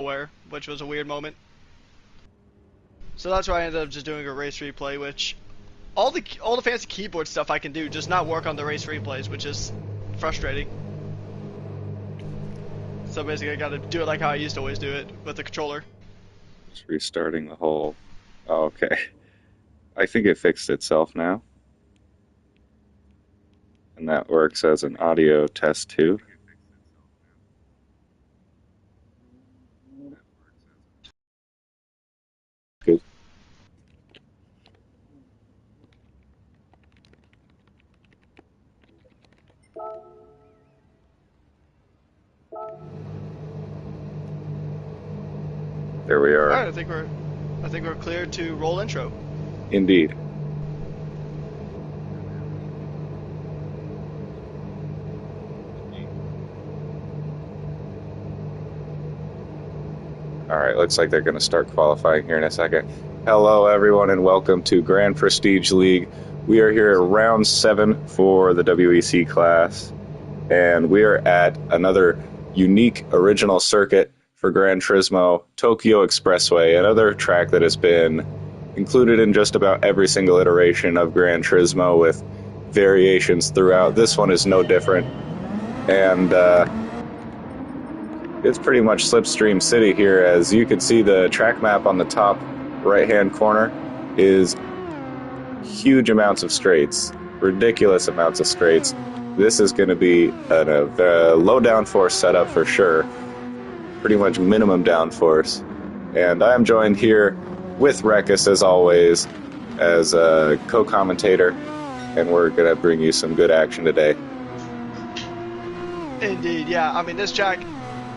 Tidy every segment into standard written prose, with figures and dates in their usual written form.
nowhere, which was a weird moment. So that's why I ended up just doing a race replay, which all the fancy keyboard stuff I can do just not work on the race replays, which is frustrating. So basically I gotta do it like how I used to always do it, with the controller. Just restarting the whole. Oh, okay. I think it fixed itself now. And that works as an audio test too. Good. There we are. Alright, I think we're clear to roll intro. Indeed. All right, looks like they're going to start qualifying here in a second. Hello, everyone, and welcome to Grand Prestige League. We are here at round 7 for the WEC class, and we are at another unique original circuit for Gran Turismo, Tokyo Expressway, another track that has been included in just about every single iteration of Gran Turismo with variations throughout. This one is no different, and it's pretty much Slipstream City here. As you can see, the track map on the top right-hand corner is huge amounts of straights, ridiculous amounts of straights. This is going to be a low downforce setup for sure, pretty much minimum downforce. And I am joined here with Rekus, as always, as a co-commentator, and we're going to bring you some good action today. Indeed, yeah. I mean, this track.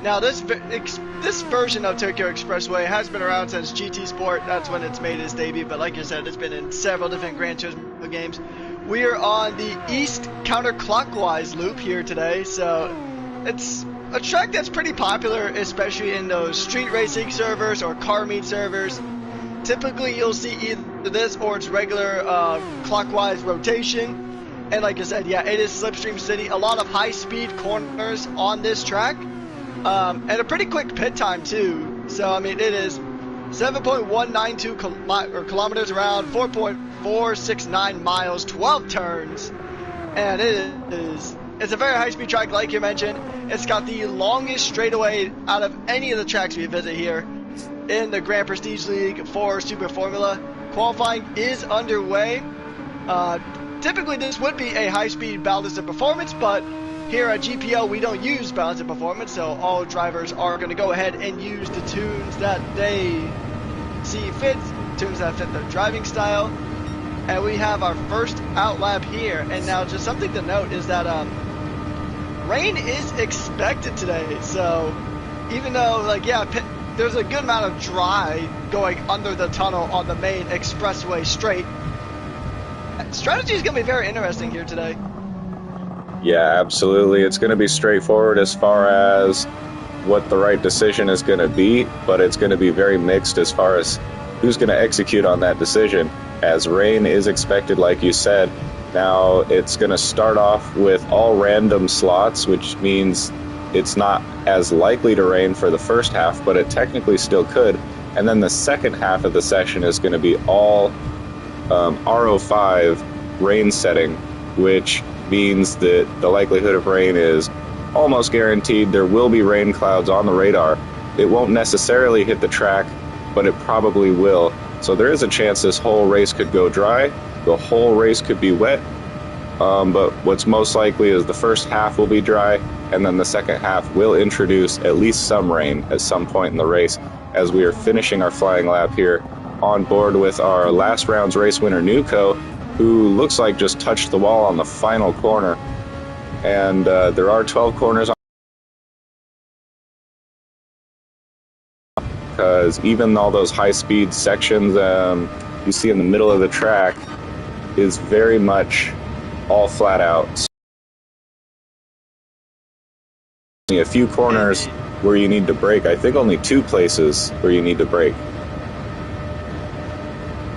Now, this version of Tokyo Expressway has been around since GT Sport. That's when it's made its debut. But like you said, it's been in several different Gran Turismo games. We are on the east counterclockwise loop here today. So it's a track that's pretty popular, especially in those street racing servers or car meet servers. Typically, you'll see either this or its regular clockwise rotation. And like I said, yeah, it is Slipstream City. A lot of high-speed corners on this track. And a pretty quick pit time too. So I mean, it is 7.192 kilometers around, 4.469 miles, 12 turns, and it's a very high-speed track, like you mentioned. It's got the longest straightaway out of any of the tracks we visit here in the Grand Prestige League for Super Formula. Qualifying is underway. Typically, this would be a high-speed balanced performance, but here at GPL, we don't use balance and performance, so all drivers are going to go ahead and use the tunes that they see fit, tunes that fit their driving style. And we have our first outlap here. And now, just something to note is that rain is expected today. So even though, like, yeah, there's a good amount of dry going under the tunnel on the main expressway straight, strategy is going to be very interesting here today. Yeah, absolutely. It's going to be straightforward as far as what the right decision is going to be, but it's going to be very mixed as far as who's going to execute on that decision, as rain is expected, like you said. Now, it's going to start off with all random slots, which means it's not as likely to rain for the first half, but it technically still could. And then the second half of the session is going to be all RO5 rain setting, which means that the likelihood of rain is almost guaranteed. There will be rain clouds on the radar. It won't necessarily hit the track, but it probably will. So there is a chance this whole race could go dry. The whole race could be wet. But what's most likely is the first half will be dry, and then the second half will introduce at least some rain at some point in the race, as we are finishing our flying lap here on board with our last round's race winner, Nuko, who looks like just touched the wall on the final corner. And there are 12 corners on, because even all those high-speed sections you see in the middle of the track is very much all flat out. Only a few corners where you need to brake. I think only 2 places where you need to brake.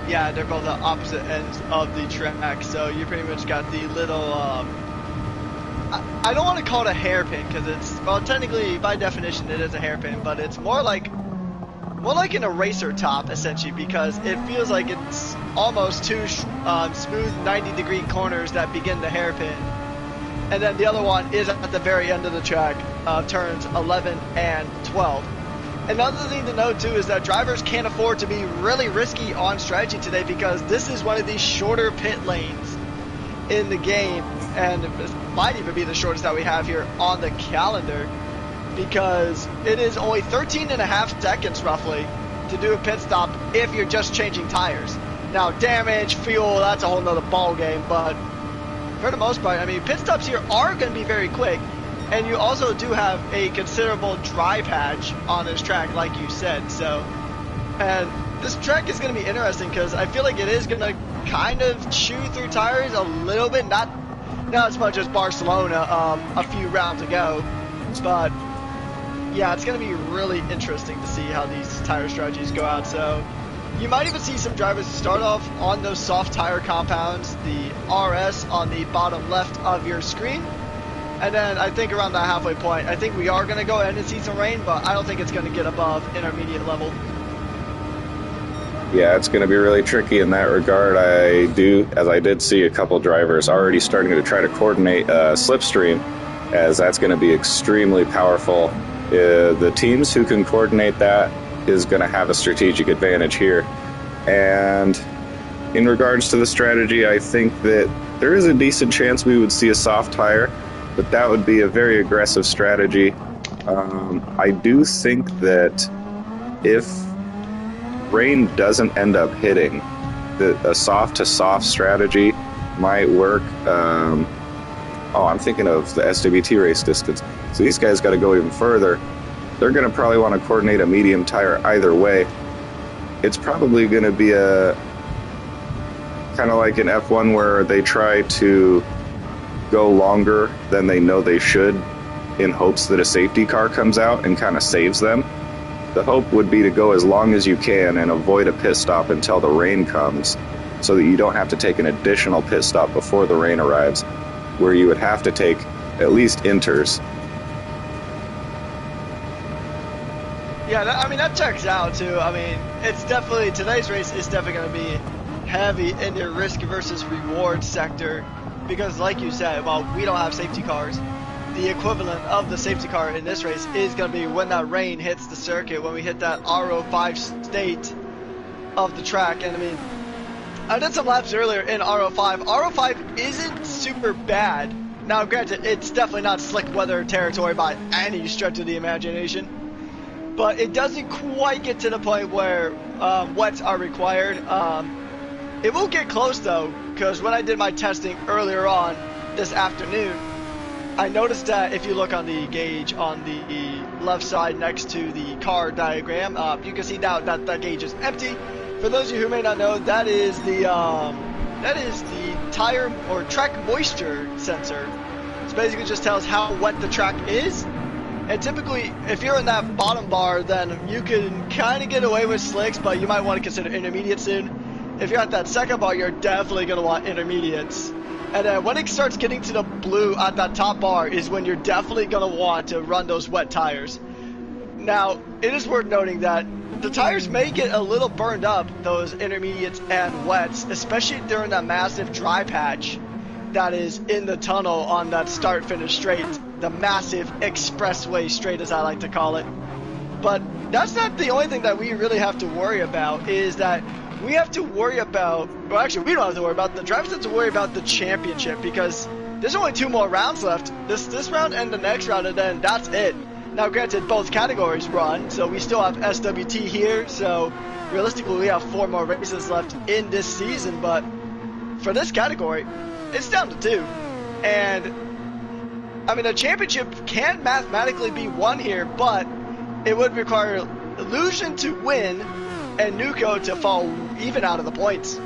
Yeah, they're both the opposite ends of the track, so you pretty much got the little I don't want to call it a hairpin because it's, well, technically by definition it is a hairpin, but it's more like an eraser top essentially, because it feels like it's almost two smooth 90-degree corners that begin the hairpin, and then the other one is at the very end of the track, turns 11 and 12. Another thing to note too is that drivers can't afford to be really risky on strategy today, because this is one of these shorter pit lanes in the game, and it might even be the shortest that we have here on the calendar, because it is only 13.5 seconds roughly to do a pit stop if you're just changing tires. Now damage, fuel, that's a whole nother ball game, but for the most part, I mean, pit stops here are going to be very quick, and you also do have a considerable dry patch on this track, like you said. So, and this track is going to be interesting because I feel like it is going to kind of chew through tires a little bit, not as much as Barcelona a few rounds ago, but yeah, it's going to be really interesting to see how these tire strategies go out. So you might even see some drivers start off on those soft tire compounds, the RS on the bottom left of your screen, and then I think around that halfway point, I think we are going to go ahead and see some rain, but I don't think it's going to get above intermediate level. Yeah, it's going to be really tricky in that regard. I did see a couple drivers already starting to try to coordinate slipstream, as that's going to be extremely powerful. The teams who can coordinate that is going to have a strategic advantage here. And in regards to the strategy, I think that there is a decent chance we would see a soft tire, but that would be a very aggressive strategy. I do think that if rain doesn't end up hitting, a soft to soft strategy might work. I'm thinking of the SWT race distance. So these guys got to go even further. They're going to probably want to coordinate a medium tire either way. It's probably going to be a kind of like an F1 where they try to go longer than they know they should in hopes that a safety car comes out and kind of saves them. The hope would be to go as long as you can and avoid a pit stop until the rain comes, so that you don't have to take an additional pit stop before the rain arrives, where you would have to take at least inters. Yeah, that checks out too. I mean, it's definitely, today's race is definitely going to be heavy in the risk versus reward sector, because like you said, while we don't have safety cars, the equivalent of the safety car in this race is going to be when that rain hits the circuit, when we hit that RO5 state of the track. And I mean, I did some laps earlier in RO5. RO5 isn't super bad. Now granted, it's definitely not slick weather territory by any stretch of the imagination, but it doesn't quite get to the point where wets are required. It will get close though, because when I did my testing earlier on this afternoon, I noticed that if you look on the gauge on the left side next to the car diagram, you can see now that gauge is empty. For those of you who may not know, that is the tire or track moisture sensor. It basically just tells how wet the track is. And typically, if you're in that bottom bar, then you can kind of get away with slicks, but you might want to consider intermediate soon. If you're at that second bar, you're definitely going to want intermediates. And then when it starts getting to the blue at that top bar is when you're definitely going to want to run those wet tires. Now, it is worth noting that the tires may get a little burned up, those intermediates and wets, especially during that massive dry patch that is in the tunnel on that start-finish straight, the massive expressway straight as I like to call it. But that's not the only thing that we really have to worry about, is that we have to worry about, well actually we don't have to worry about, the drivers have to worry about the championship, because there's only 2 more rounds left, this round and the next round, and then that's it. Now granted, both categories run, so we still have SWT here, so realistically we have 4 more races left in this season, but for this category, it's down to 2. And I mean, a championship can mathematically be won here, but it would require Illusion to win and Nuko to fall even out of the points.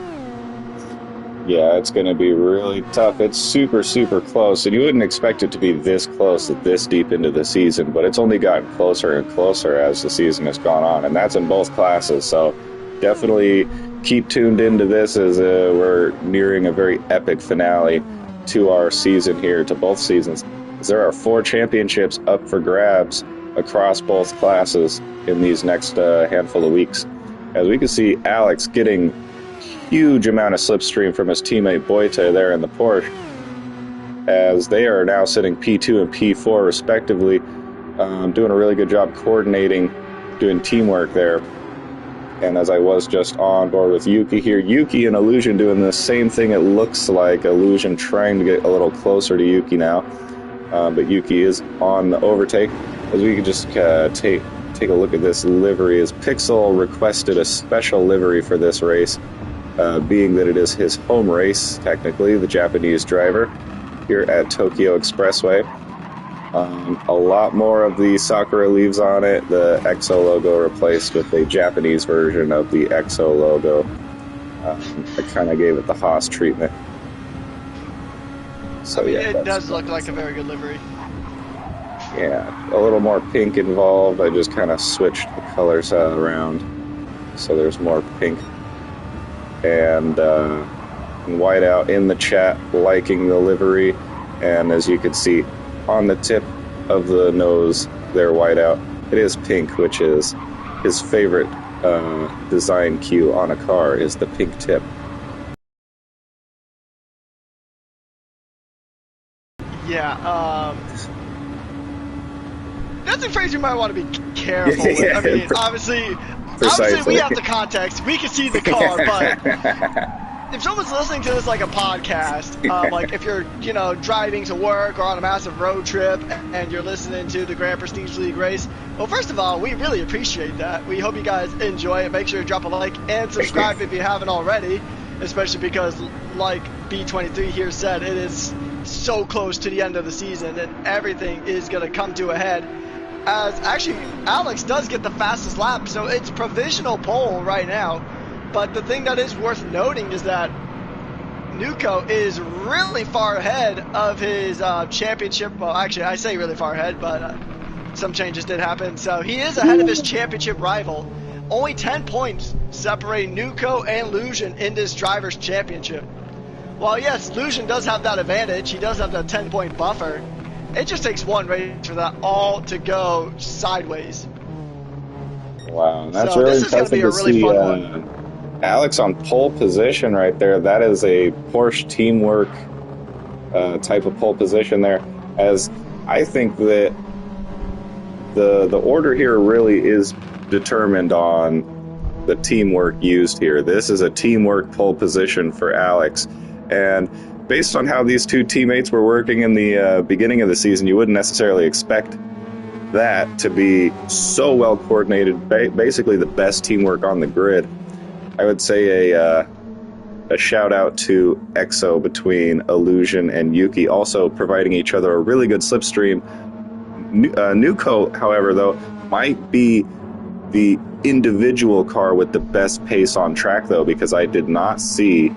Yeah, it's going to be really tough. It's super, super close, and you wouldn't expect it to be this close this deep into the season, but it's only gotten closer and closer as the season has gone on, and that's in both classes, so definitely keep tuned into this as we're nearing a very epic finale to our season here, to both seasons, is there are 4 championships up for grabs across both classes in these next handful of weeks. As we can see, Alex getting huge amount of slipstream from his teammate Boite there in the Porsche, as they are now sitting P2 and P4 respectively, doing a really good job coordinating, doing teamwork there. And as I was just on board with Yuki here, Yuki and Illusion doing the same thing. It looks like Illusion trying to get a little closer to Yuki now, but Yuki is on the overtake. As we can just take a look at this livery, as Pixel requested a special livery for this race, being that it is his home race, technically, the Japanese driver here at Tokyo Expressway. A lot more of the Sakura leaves on it, the EXO logo replaced with a Japanese version of the EXO logo. I kind of gave it the Haas treatment. So, yeah, it does look like a very good livery. Yeah, a little more pink involved. I just kind of switched the colors around so there's more pink. And Whiteout in the chat liking the livery, and as you can see on the tip of the nose there, Whiteout, it is pink, which is his favorite design cue on a car, is the pink tip. Yeah, that's a phrase you might want to be careful with. I mean, obviously we have the context, we can see the car, but if someone's listening to this like a podcast, like if you're, driving to work or on a massive road trip and you're listening to the Grand Prestige League race, well, first of all, we really appreciate that. We hope you guys enjoy it. Make sure to drop a like and subscribe if you haven't already, especially because, like B23 here said, it is so close to the end of the season and everything is going to come to a head. As actually, Alex does get the fastest lap, so it's provisional pole right now. But the thing that is worth noting is that Nuko is really far ahead of his championship. Well, actually, I say really far ahead, but some changes did happen. So he is ahead of his championship rival. Only 10 points separate Nuko and Lusion in this driver's championship. While yes, Lusion does have that advantage, he does have that 10-point buffer, it just takes one race for that all to go sideways. Wow, that's so really this is going to be a really fun one. Alex on pole position right there. That is a Porsche teamwork type of pole position there. As I think that the order here really is determined on the teamwork used here. This is a teamwork pole position for Alex. And based on how these two teammates were working in the beginning of the season, you wouldn't necessarily expect that to be so well coordinated, basically the best teamwork on the grid. I would say a shout out to EXO between Illusion and Yuki, also providing each other a really good slipstream. Nuko, however, though, might be the individual car with the best pace on track, though, because I did not see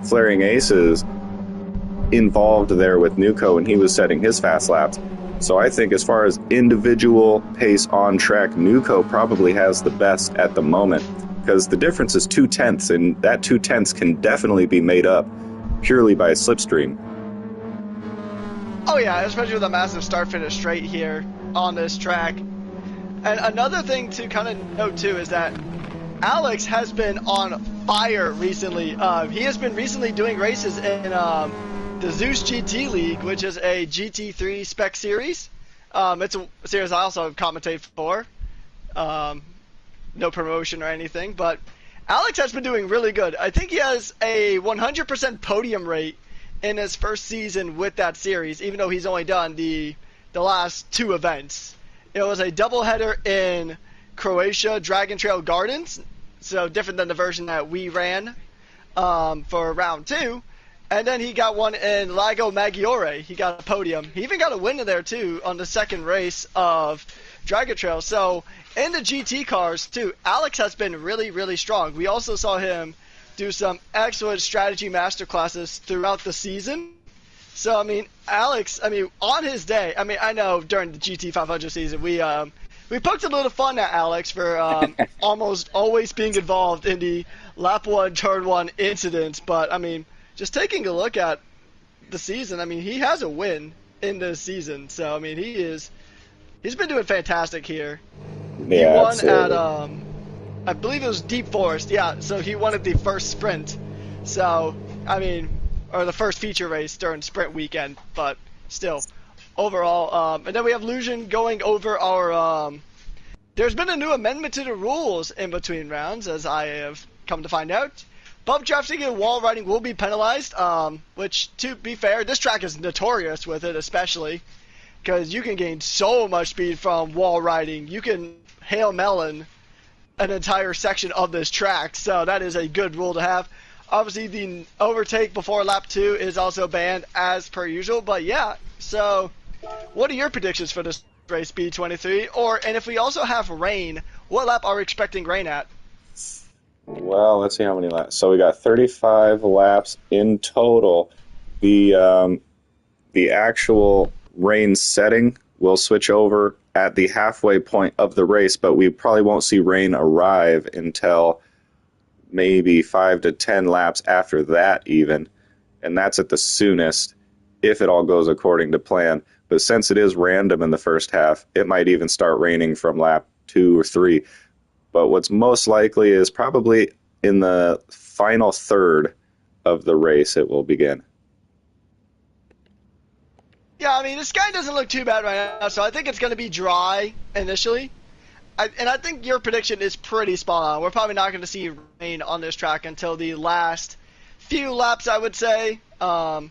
Flaring Aces involved there with Nuko when he was setting his fast laps. So I think as far as individual pace on track, Nuko probably has the best at the moment, because the difference is 0.2, and that 0.2 can definitely be made up purely by slipstream. Oh yeah, especially with a massive start-finish straight here on this track. And another thing to kind of note too is that Alex has been on fire recently. He has been recently doing races in the Zeus GT League, which is a GT3 spec series. It's a series I also commentate for. No promotion or anything, but Alex has been doing really good. I think he has a 100% podium rate in his first season with that series, even though he's only done the last 2 events. It was a doubleheader in Croatia Dragon Trail Gardens, so different than the version that we ran for round 2. And then he got one in Lago Maggiore. He got a podium. He even got a win in there too on the second race of Dragon Trail. So in the GT cars too, Alex has been really, really strong. We also saw him do some excellent strategy masterclasses throughout the season. So, I mean, Alex, on his day, I know during the GT 500 season, we poked a little fun at Alex for almost always being involved in the lap 1, turn 1 incidents. But, just taking a look at the season, I mean, he has a win in this season. So, I mean, he's been doing fantastic here. He Yeah, won absolutely. at, I believe it was Deep Forest. Yeah, so he won at the first sprint. So, I mean, or the first feature race during sprint weekend, but still, overall. And then we have Lucian going over our, there's been a new amendment to the rules in between rounds, as I have come to find out. Bump drafting and wall riding will be penalized, which, to be fair, this track is notorious with it, especially, because you can gain so much speed from wall riding. You can Hail Melon an entire section of this track, so that is a good rule to have. Obviously, the overtake before lap 2 is also banned as per usual, but yeah, so what are your predictions for this race, B23? And if we also have rain, what lap are we expecting rain at? Well, let's see how many laps. So we got 35 laps in total. The actual rain setting will switch over at the halfway point of the race, but we probably won't see rain arrive until maybe 5 to 10 laps after that even, and that's at the soonest if it all goes according to plan. But since it is random in the first half, it might even start raining from lap 2 or 3. But what's most likely is probably in the final third of the race it will begin. Yeah, I mean, the sky doesn't look too bad right now, so I think it's going to be dry initially. And I think your prediction is pretty spot on. We're probably not going to see rain on this track until the last few laps, I would say. I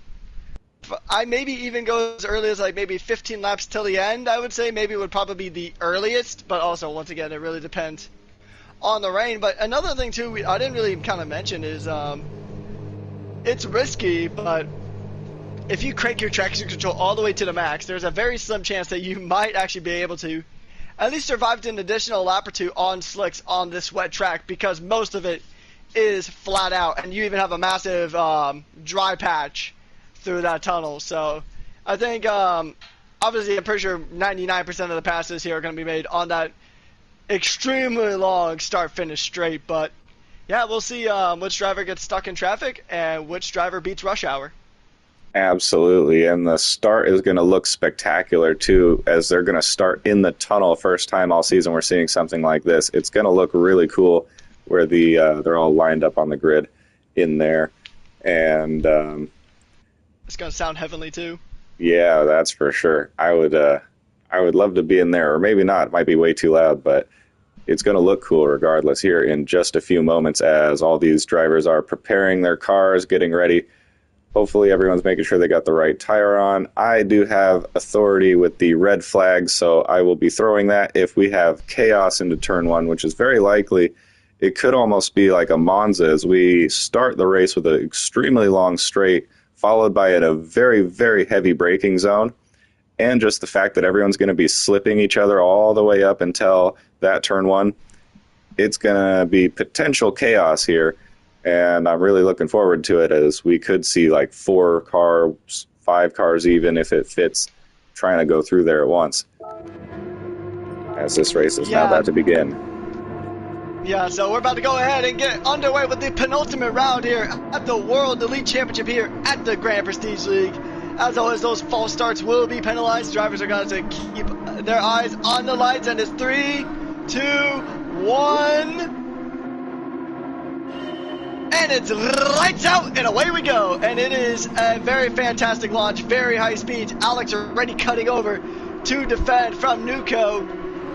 maybe even go as early as like maybe 15 laps till the end, I would say. Maybe would probably be the earliest, but also, once again, it really depends on the rain. But another thing, too, I didn't really kind of mention is it's risky, but if you crank your traction control all the way to the max, there's a very slim chance that you might actually be able to at least survive an additional lap or two on slicks on this wet track, because most of it is flat out, and you even have a massive dry patch through that tunnel. So I think, obviously, I'm pretty sure 99% of the passes here are going to be made on that extremely long start-finish straight. But yeah, we'll see which driver gets stuck in traffic and which driver beats rush hour. Absolutely, and the start is going to look spectacular too, as they're going to start in the tunnel. First time all season we're seeing something like this. It's going to look really cool where they're all lined up on the grid in there, and it's going to sound heavenly too. Yeah, that's for sure. I would love to be in there, or maybe not. It might be way too loud, but it's going to look cool regardless here in just a few moments as all these drivers are preparing their cars, getting ready. Hopefully everyone's making sure they got the right tire on. I do have authority with the red flag, so I will be throwing that if we have chaos into turn 1, which is very likely. It could almost be like a Monza as we start the race with an extremely long straight, followed by a very, very heavy braking zone. And just the fact that everyone's going to be slipping each other all the way up until that turn 1. It's going to be potential chaos here. And I'm really looking forward to it, as we could see like 4 cars, 5 cars even, if it fits, trying to go through there at once. As this race is now about to begin. Yeah, so we're about to go ahead and get underway with the penultimate round here at the World Elite Championship here at the Grand Prestige League. As always, those false starts will be penalized. Drivers are going to keep their eyes on the lights, and it's 3, 2, 1... and it's lights out, and away we go. And it is a very fantastic launch, very high speeds. Alex already cutting over to defend from Nuco.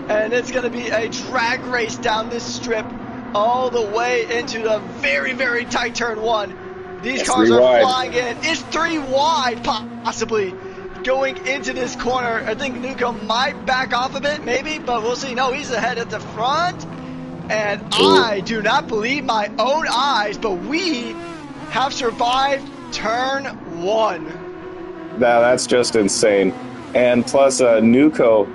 And it's going to be a drag race down this strip all the way into the very, very tight turn 1. These cars are flying in. It's 3 wide, possibly, going into this corner. I think Nuco might back off a bit, maybe, but we'll see. No, he's ahead at the front. And I do not believe my own eyes, but we have survived turn 1. Now that's just insane. And plus, Nuco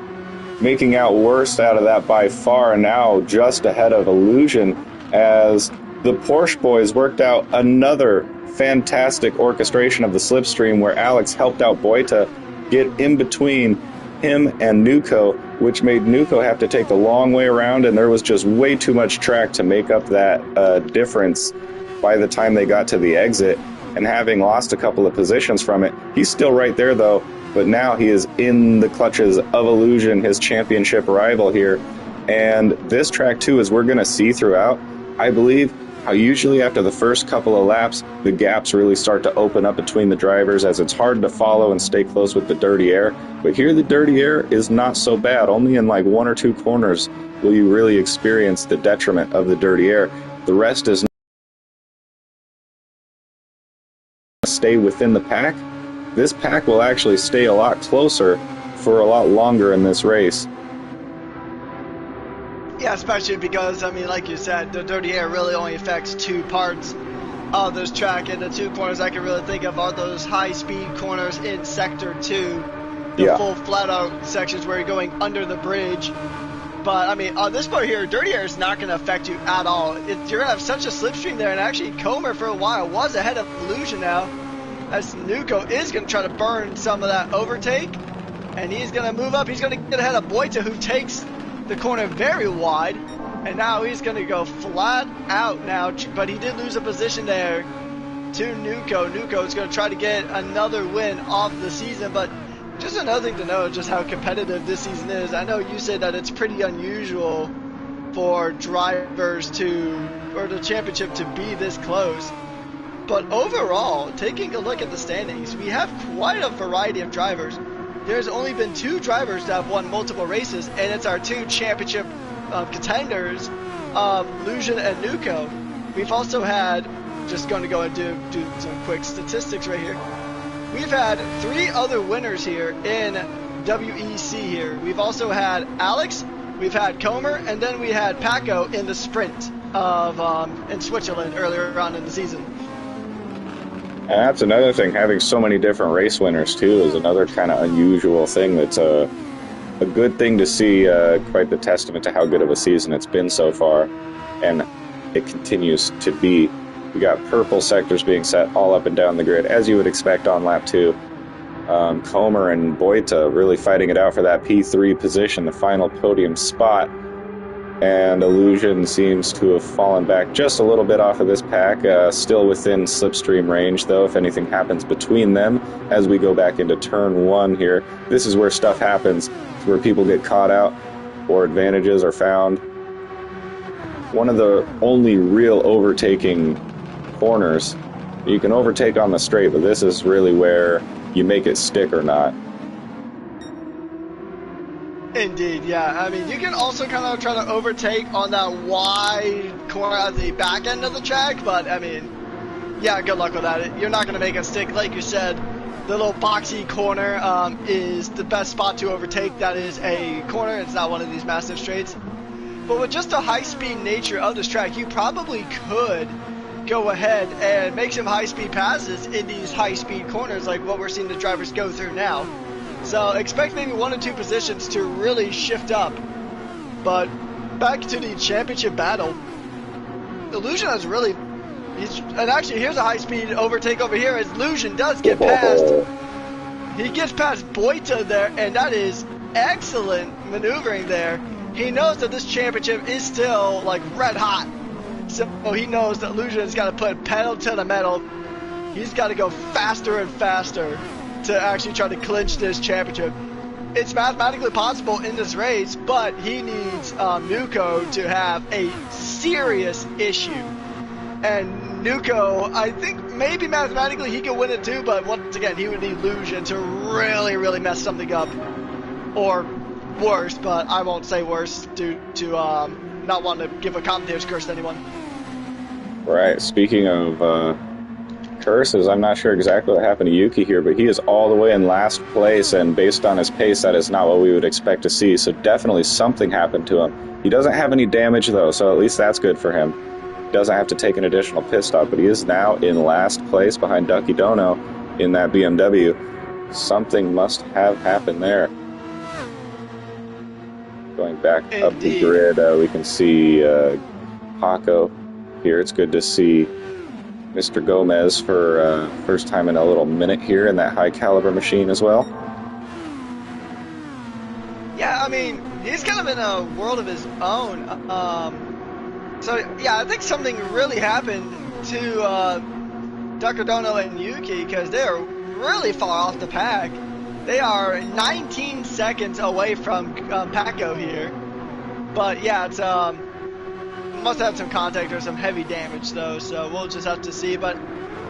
making out worst out of that by far, now just ahead of Illusion, as the Porsche boys worked out another fantastic orchestration of the slipstream where Alex helped out Boita get in between him and Nuco, which made Nuco have to take the long way around, and there was just way too much track to make up that difference by the time they got to the exit. and having lost a couple of positions from it, he's still right there though. But now he is in the clutches of Illusion, his championship rival here. And this track too, as we're going to see throughout, I believe how usually after the first couple of laps, the gaps really start to open up between the drivers as it's hard to follow and stay close with the dirty air. But here the dirty air is not so bad. Only in like 1 or 2 corners will you really experience the detriment of the dirty air. The rest is stay within the pack. This pack will actually stay a lot closer for a lot longer in this race. Yeah, especially because, I mean, like you said, the dirty air really only affects 2 parts of this track, and the 2 corners I can really think of are those high-speed corners in Sector 2, the full flat-out sections where you're going under the bridge. But, I mean, on this part here, dirty air is not going to affect you at all. You're going to have such a slipstream there, and actually Comer for a while was ahead of Illusion now, as Nuko is going to try to burn some of that overtake, and he's going to move up. He's going to get ahead of Boita, who takes the corner very wide, and now he's going to go flat out now, but he did lose a position there to Nuko. Nuko is going to try to get another win off the season, but just another thing to know just how competitive this season is. I know you said that it's pretty unusual for drivers or the championship to be this close, but overall, taking a look at the standings, we have quite a variety of drivers. There's only been 2 drivers that have won multiple races, and it's our 2 championship contenders, Illusion and Nuko. We've also had, just going to go and do some quick statistics right here. We've had 3 other winners here in WEC here. We've also had Alex, we've had Comer, and then we had Paco in the sprint of in Switzerland earlier on in the season. And that's another thing, having so many different race winners too is another kind of unusual thing that's a good thing to see, quite the testament to how good of a season it's been so far, and it continues to be. We got purple sectors being set all up and down the grid, as you would expect on lap 2. Comer and Boita really fighting it out for that P3 position, the final podium spot. And Illusion seems to have fallen back just a little bit off of this pack, still within slipstream range though if anything happens between them as we go back into turn 1 here. This is where stuff happens, it's where people get caught out or advantages are found. One of the only real overtaking corners. You can overtake on the straight, but this is really where you make it stick or not. Indeed, yeah. I mean, you can also kind of try to overtake on that wide corner at the back end of the track, but I mean, yeah, good luck with that. You're not going to make it stick. Like you said, the little boxy corner is the best spot to overtake. That is a corner. It's not one of these massive straights. But with just the high-speed nature of this track, you probably could go ahead and make some high-speed passes in these high-speed corners like what we're seeing the drivers go through now. So expect maybe 1 or 2 positions to really shift up. But back to the championship battle, Illusion has really... and actually, here's a high-speed overtake over here as Illusion does get past. He gets past Boita there, and that is excellent maneuvering there. He knows that this championship is still like red hot. So he knows that Illusion has got to put pedal to the metal. He's got to go faster and faster to actually try to clinch this championship. It's mathematically possible in this race, but he needs Nuko to have a serious issue. And Nuko, I think maybe mathematically he could win it too, but once again, he would need Illusion to really, really mess something up. Or worse, but I won't say worse due to not wanting to give a commentator's curse to anyone. Right, speaking of curses, I'm not sure exactly what happened to Yuki here, but he is all the way in last place, and based on his pace, that is not what we would expect to see, so definitely something happened to him. He doesn't have any damage, though, so at least that's good for him. He doesn't have to take an additional pit stop, but he is now in last place behind Ducky Dono in that BMW. Something must have happened there. Going back up the grid, we can see Paco here. It's good to see Mr. Gomez for first time in a little minute here in that high caliber machine as well. Yeah, I mean, he's kind of in a world of his own. So yeah, I think something really happened to Takedono and Yuki, because they're really far off the pack. They are 19 seconds away from Paco here. But yeah, it's must have some contact or some heavy damage though, so we'll just have to see. But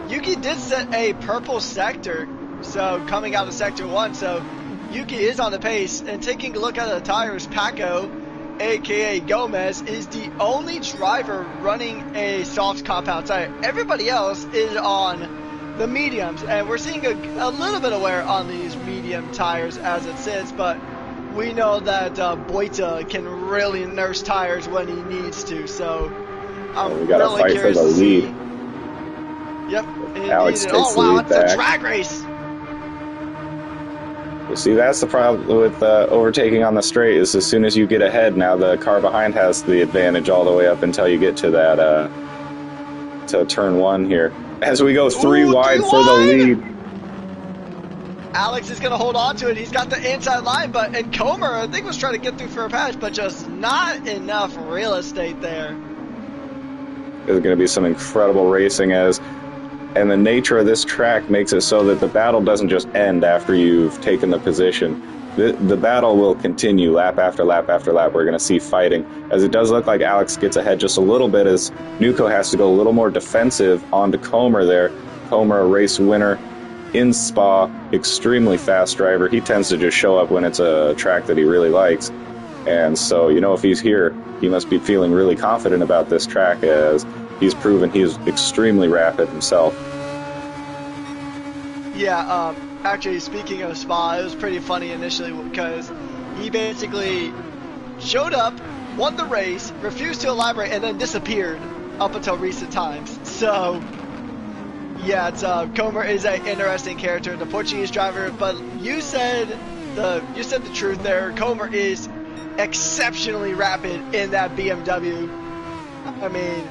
Yuki did set a purple sector, so coming out of sector 1, so Yuki is on the pace. And taking a look at the tires, Paco, aka Gomez, is the only driver running a soft compound tire. Everybody else is on the mediums, and we're seeing a little bit of wear on these medium tires as it sits, but we know that Boita can really nurse tires when he needs to, so I'm really curious to see. Yep. Alex takes oh, the wow, lead it's back. a drag race. You see, that's the problem with overtaking on the straight, is as soon as you get ahead, now the car behind has the advantage all the way up until you get to that, to turn 1 here. As we go three wide for the lead. Alex is going to hold on to it. He's got the inside line, and Comer, I think, was trying to get through for a pass, but just not enough real estate there. There's going to be some incredible racing and the nature of this track makes it so that the battle doesn't just end after you've taken the position. The battle will continue lap after lap after lap. We're going to see fighting, as it does look like Alex gets ahead just a little bit as Nuko has to go a little more defensive onto Comer there. Comer, a race winner in Spa, extremely fast driver. He tends to just show up when it's a track that he really likes. And so, if he's here, he must be feeling really confident about this track, as he's proven he's extremely rapid himself. Yeah, actually, speaking of Spa, it was pretty funny initially because he basically showed up, won the race, refused to elaborate, and then disappeared up until recent times. So, yeah, it's Comer is an interesting character, the Portuguese driver. But you said the truth there. Comer is exceptionally rapid in that BMW. I mean,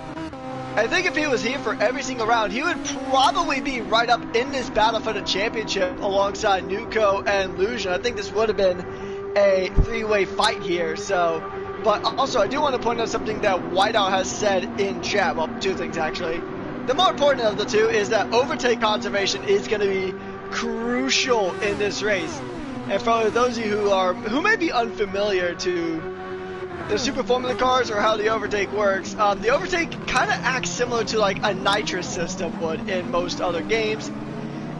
I think if he was here for every single round, he would probably be right up in this battle for the championship alongside Nuko and Lujan. I think this would have been a three-way fight here. So, but also I do want to point out something that Whiteout has said in chat. Well, two things actually. The more important of the two is that overtake conservation is going to be crucial in this race. And for those of you who may be unfamiliar to the Super Formula cars or how the overtake works, the overtake kind of acts similar to like a nitrous system would in most other games.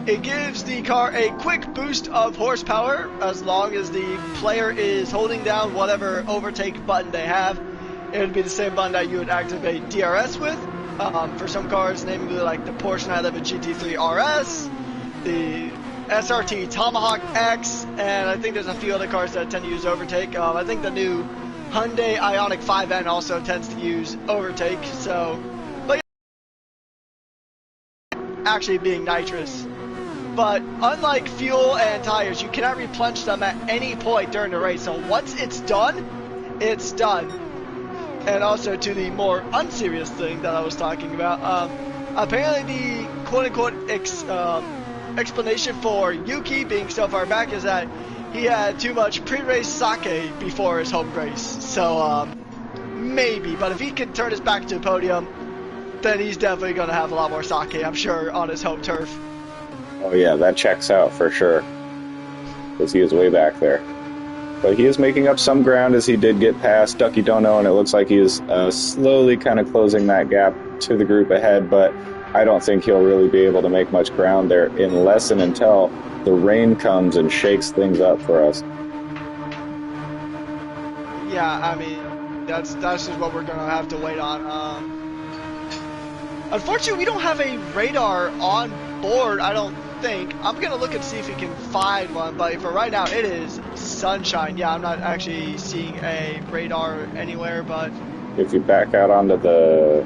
It gives the car a quick boost of horsepower as long as the player is holding down whatever overtake button they have. It would be the same button that you would activate DRS with. For some cars, namely like the Porsche 911 GT3 RS, the SRT Tomahawk X, and I think there's a few other cars that tend to use overtake. I think the new Hyundai Ioniq 5N also tends to use overtake, so, but actually being nitrous. But unlike fuel and tires, you cannot replenish them at any point during the race, so once it's done, it's done. And also to the more unserious thing that I was talking about, apparently the quote-unquote explanation for Yuki being so far back is that he had too much pre-race sake before his home race. So, maybe. But if he can turn his back to the podium, then he's definitely going to have a lot more sake, I'm sure, on his home turf. Oh yeah, that checks out for sure, because he is way back there. But he is making up some ground as he did get past Ducky Dono, and it looks like he is slowly kind of closing that gap to the group ahead, but I don't think he'll really be able to make much ground there unless and until the rain comes and shakes things up for us. Yeah, I mean, that's just what we're going to have to wait on. Unfortunately, we don't have a radar on board, I don't think. I'm going to look and see if we can find one, but for right now, it is sunshine. Yeah, I'm not actually seeing a radar anywhere, but if you back out onto the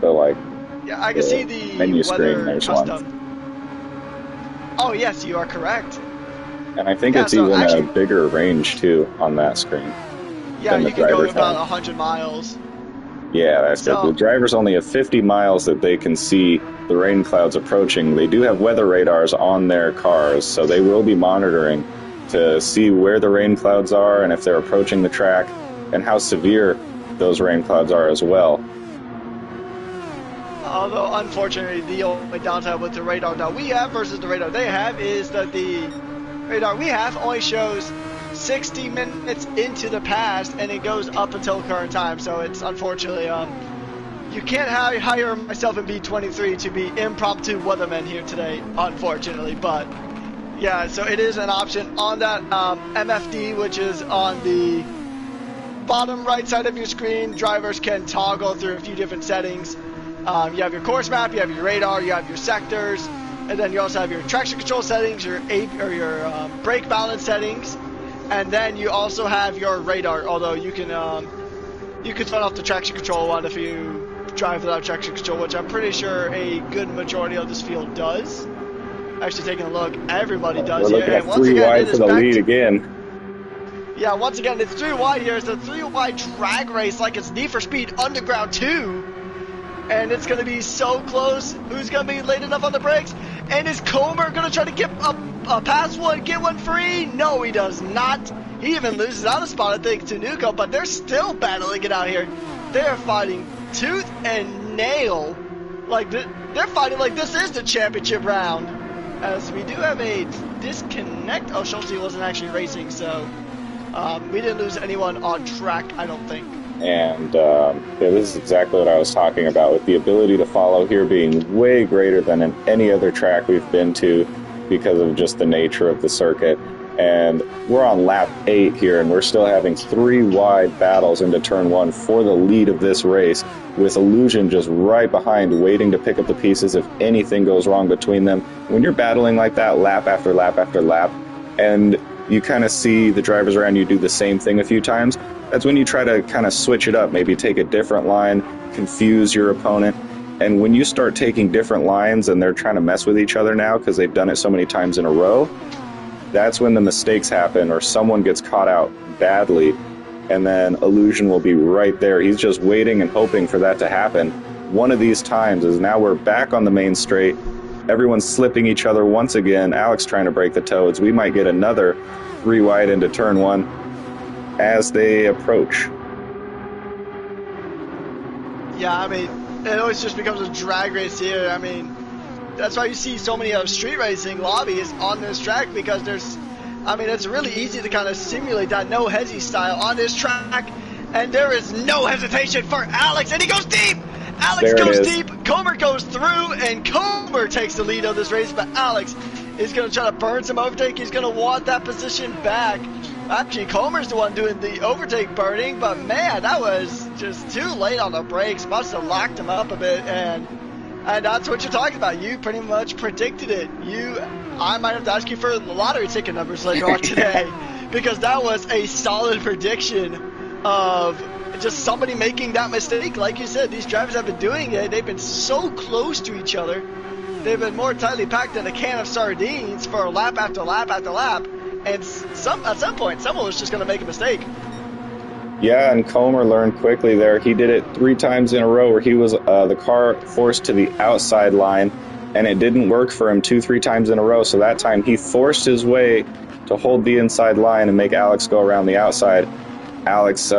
like, yeah, I can see the menu weather screen, there's custom. one. Oh yes, you are correct. And I think Yeah, it's so even actually, a bigger range too on that screen. yeah, than the you can go driver's about on. 100 miles. Yeah, that's So- good. The drivers only have 50 miles that they can see the rain clouds approaching. They do have weather radars on their cars, so they will be monitoring to see where the rain clouds are and if they're approaching the track and how severe those rain clouds are as well. Although, unfortunately, the only downside with the radar that we have versus the radar they have is that the radar we have only shows 60 minutes into the past, and it goes up until current time. So it's unfortunately, you can't hire myself and B23 to be impromptu weathermen here today, unfortunately. But yeah, so it is an option on that MFD, which is on the bottom right side of your screen. Drivers can toggle through a few different settings. You have your course map, you have your radar, you have your sectors, and then you also have your traction control settings, your brake balance settings, and then you also have your radar. Although you can turn off the traction control one if you drive without traction control, which I'm pretty sure a good majority of this field does. Actually, taking a look, everybody does. We're looking at 3 wide for the lead again. Yeah, once again, it's 3 wide here. It's a 3 wide drag race like it's Need for Speed Underground 2. And it's going to be so close. Who's going to be late enough on the brakes? And is Comer going to try to get a pass one, get one free? No, he does not. He even loses out a spot, I think, to Nuko, but they're still battling it out here. They're fighting tooth and nail. Like, they're fighting like this is the championship round. As we do have a disconnect. Oh, Schulte wasn't actually racing, so we didn't lose anyone on track, I don't think. And yeah, this is exactly what I was talking about, with the ability to follow here being way greater than in any other track we've been to because of just the nature of the circuit. And we're on lap 8 here, and we're still having 3 wide battles into turn 1 for the lead of this race, with Illusion just right behind, waiting to pick up the pieces if anything goes wrong between them. When you're battling like that lap after lap after lap, and you kind of see the drivers around you do the same thing a few times, that's when you try to kind of switch it up, maybe take a different line, confuse your opponent. And when you start taking different lines and they're trying to mess with each other now because they've done it so many times in a row, that's when the mistakes happen or someone gets caught out badly, and then Illusion will be right there. He's just waiting and hoping for that to happen. One of these times is now we're back on the main straight. Everyone's slipping each other once again. Alex trying to break the toads. We might get another 3 wide into turn 1 as they approach. Yeah, I mean, it always just becomes a drag race here. I mean, that's why you see so many street racing lobbies on this track, because it's really easy to kind of simulate that no hezzy style on this track, and there is no hesitation for Alex, and he goes deep! Alex goes deep, Comer goes through, and Comer takes the lead of this race, but Alex is going to try to burn some overtake. He's going to want that position back. Actually, Comer's the one doing the overtake burning, but man, that was just too late on the brakes. Must have locked him up a bit, and that's what you're talking about. You pretty much predicted it. I might have to ask you for the lottery ticket numbers later on today, because that was a solid prediction of just somebody making that mistake. Like you said, these drivers have been doing it. They've been so close to each other. They've been more tightly packed than a can of sardines for lap after lap after lap. And at some point, someone was just going to make a mistake. Yeah, and Comer learned quickly there. He did it 3 times in a row where he was the car forced to the outside line, and it didn't work for him 2-3 times in a row. So that time he forced his way to hold the inside line and make Alex go around the outside. Alex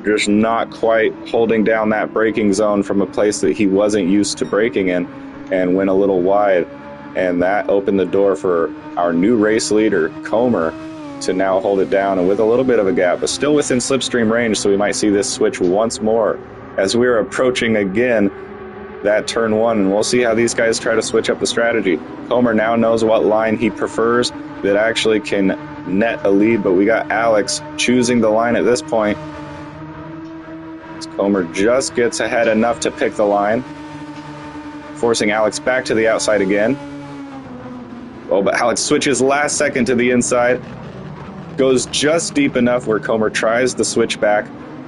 just not quite holding down that braking zone from a place that he wasn't used to braking in, and went a little wide. And that opened the door for our new race leader, Comer, to now hold it down, and with a little bit of a gap, but still within slipstream range, so we might see this switch once more as we're approaching again that turn 1, and we'll see how these guys try to switch up the strategy. Comer now knows what line he prefers that actually can net a lead, but we got Alex choosing the line at this point. Comer just gets ahead enough to pick the line, forcing Alex back to the outside again. Oh, but Alex switches last second to the inside. Goes just deep enough where Comer tries the switch back,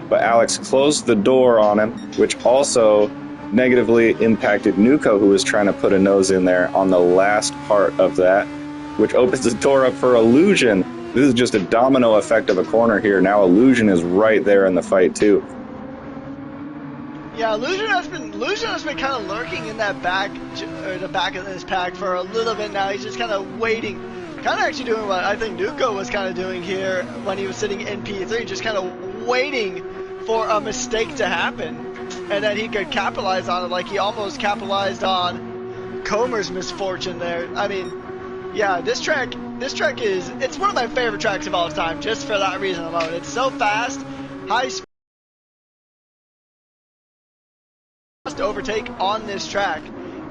but Alex closed the door on him, which also negatively impacted Nuko, who was trying to put a nose in there on the last part of that, which opens the door up for Illusion. This is just a domino effect of a corner here. Now Illusion is right there in the fight too. Yeah, Illusion has been kind of lurking in that the back of this pack for a little bit now. He's just kind of waiting, kind of actually doing what I think Nuko was kind of doing here when he was sitting in P3, just kind of waiting for a mistake to happen. and then he could capitalize on it like he almost capitalized on Comer's misfortune there. I mean, yeah, this track it's one of my favorite tracks of all time, just for that reason alone. It's so fast, high speed to overtake on this track.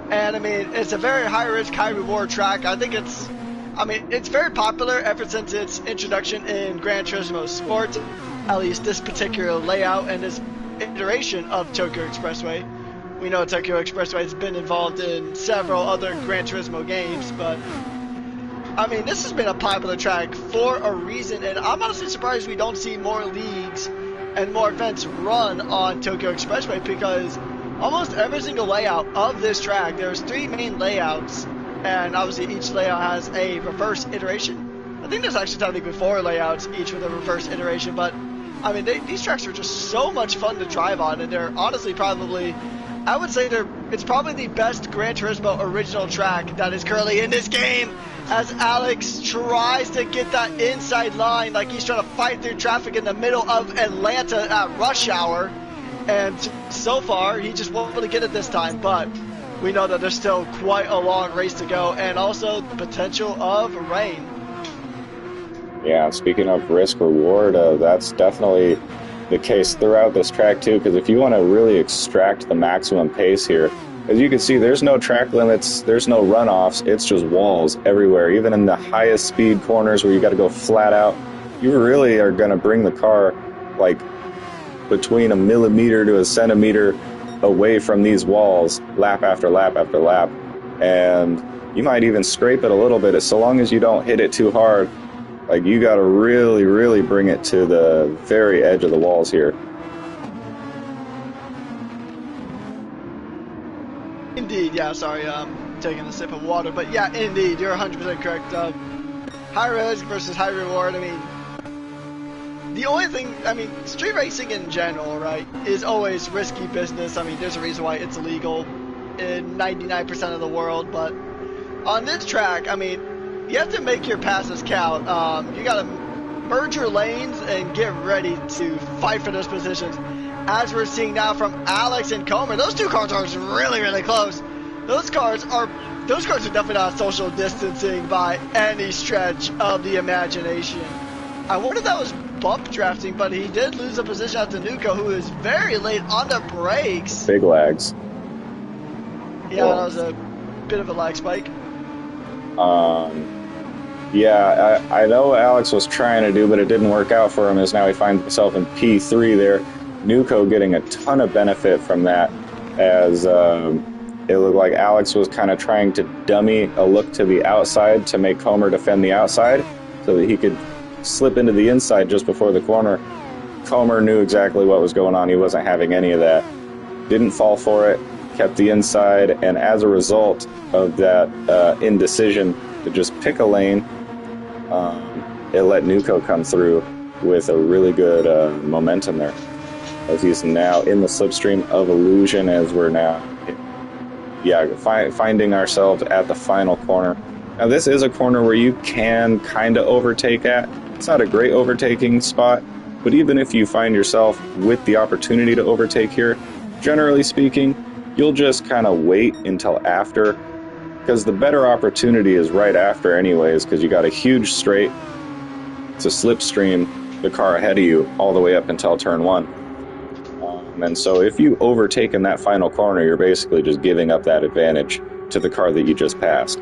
And I mean, it's a very high risk, high reward track. I think it's very popular ever since its introduction in Gran Turismo Sport, at least this particular layout and this iteration of Tokyo Expressway. We know Tokyo Expressway has been involved in several other Gran Turismo games, but I mean, this has been a popular track for a reason, and I'm honestly surprised we don't see more leagues and more events run on Tokyo Expressway, because almost every single layout of this track, there's 3 main layouts, and obviously each layout has a reverse iteration. I think there's actually technically 4 layouts, each with a reverse iteration, but I mean, these tracks are just so much fun to drive on, and they're honestly probably, I would say it's probably the best Gran Turismo original track that is currently in this game, as Alex tries to get that inside line like he's trying to fight through traffic in the middle of Atlanta at rush hour. And so far, he just won't be able to get it this time, but we know that there's still quite a long race to go, and also the potential of rain. Yeah, speaking of risk-reward, that's definitely the case throughout this track, too, because if you want to really extract the maximum pace here, as you can see, there's no track limits, there's no runoffs, it's just walls everywhere. Even in the highest speed corners where you got to go flat out, you really are going to bring the car, like, between a millimeter to a centimeter away from these walls lap after lap after lap, and you might even scrape it a little bit. So long as you don't hit it too hard, like, you got to really bring it to the very edge of the walls here. Indeed, yeah, sorry, taking a sip of water, but yeah, indeed, you're 100% correct. High risk versus high reward. I mean, the only thing, I mean, street racing in general, right, is always risky business. I mean, there's a reason why it's illegal in 99% of the world, but on this track, I mean, you have to make your passes count. You gotta merge your lanes and get ready to fight for those positions. As we're seeing now from Alex and Comer, those 2 cars are really close. Those cars are definitely not social distancing by any stretch of the imagination. I wonder if that was bump drafting, but he did lose a position out to Nuko, who is very late on the brakes. Big lags. Yeah, that was a bit of a lag spike. Yeah, I know what Alex was trying to do, but it didn't work out for him, as now he finds himself in P3 there. Nuko getting a ton of benefit from that, as it looked like Alex was kind of trying to dummy a look to the outside to make Comer defend the outside so that he could slip into the inside just before the corner. Comer knew exactly what was going on. He wasn't having any of that. Didn't fall for it, kept the inside, and as a result of that indecision to just pick a lane, it let Nuko come through with a really good momentum there, as he's now in the slipstream of illusion, as we're now finding ourselves at the final corner. Now this is a corner where you can kind of overtake at. It's not a great overtaking spot, but even if you find yourself with the opportunity to overtake here, generally speaking, you'll just kind of wait until after, because the better opportunity is right after anyways, because you got a huge straight. It's a slipstream, the car ahead of you all the way up until turn 1. And so if you overtake in that final corner, you're basically just giving up that advantage to the car that you just passed.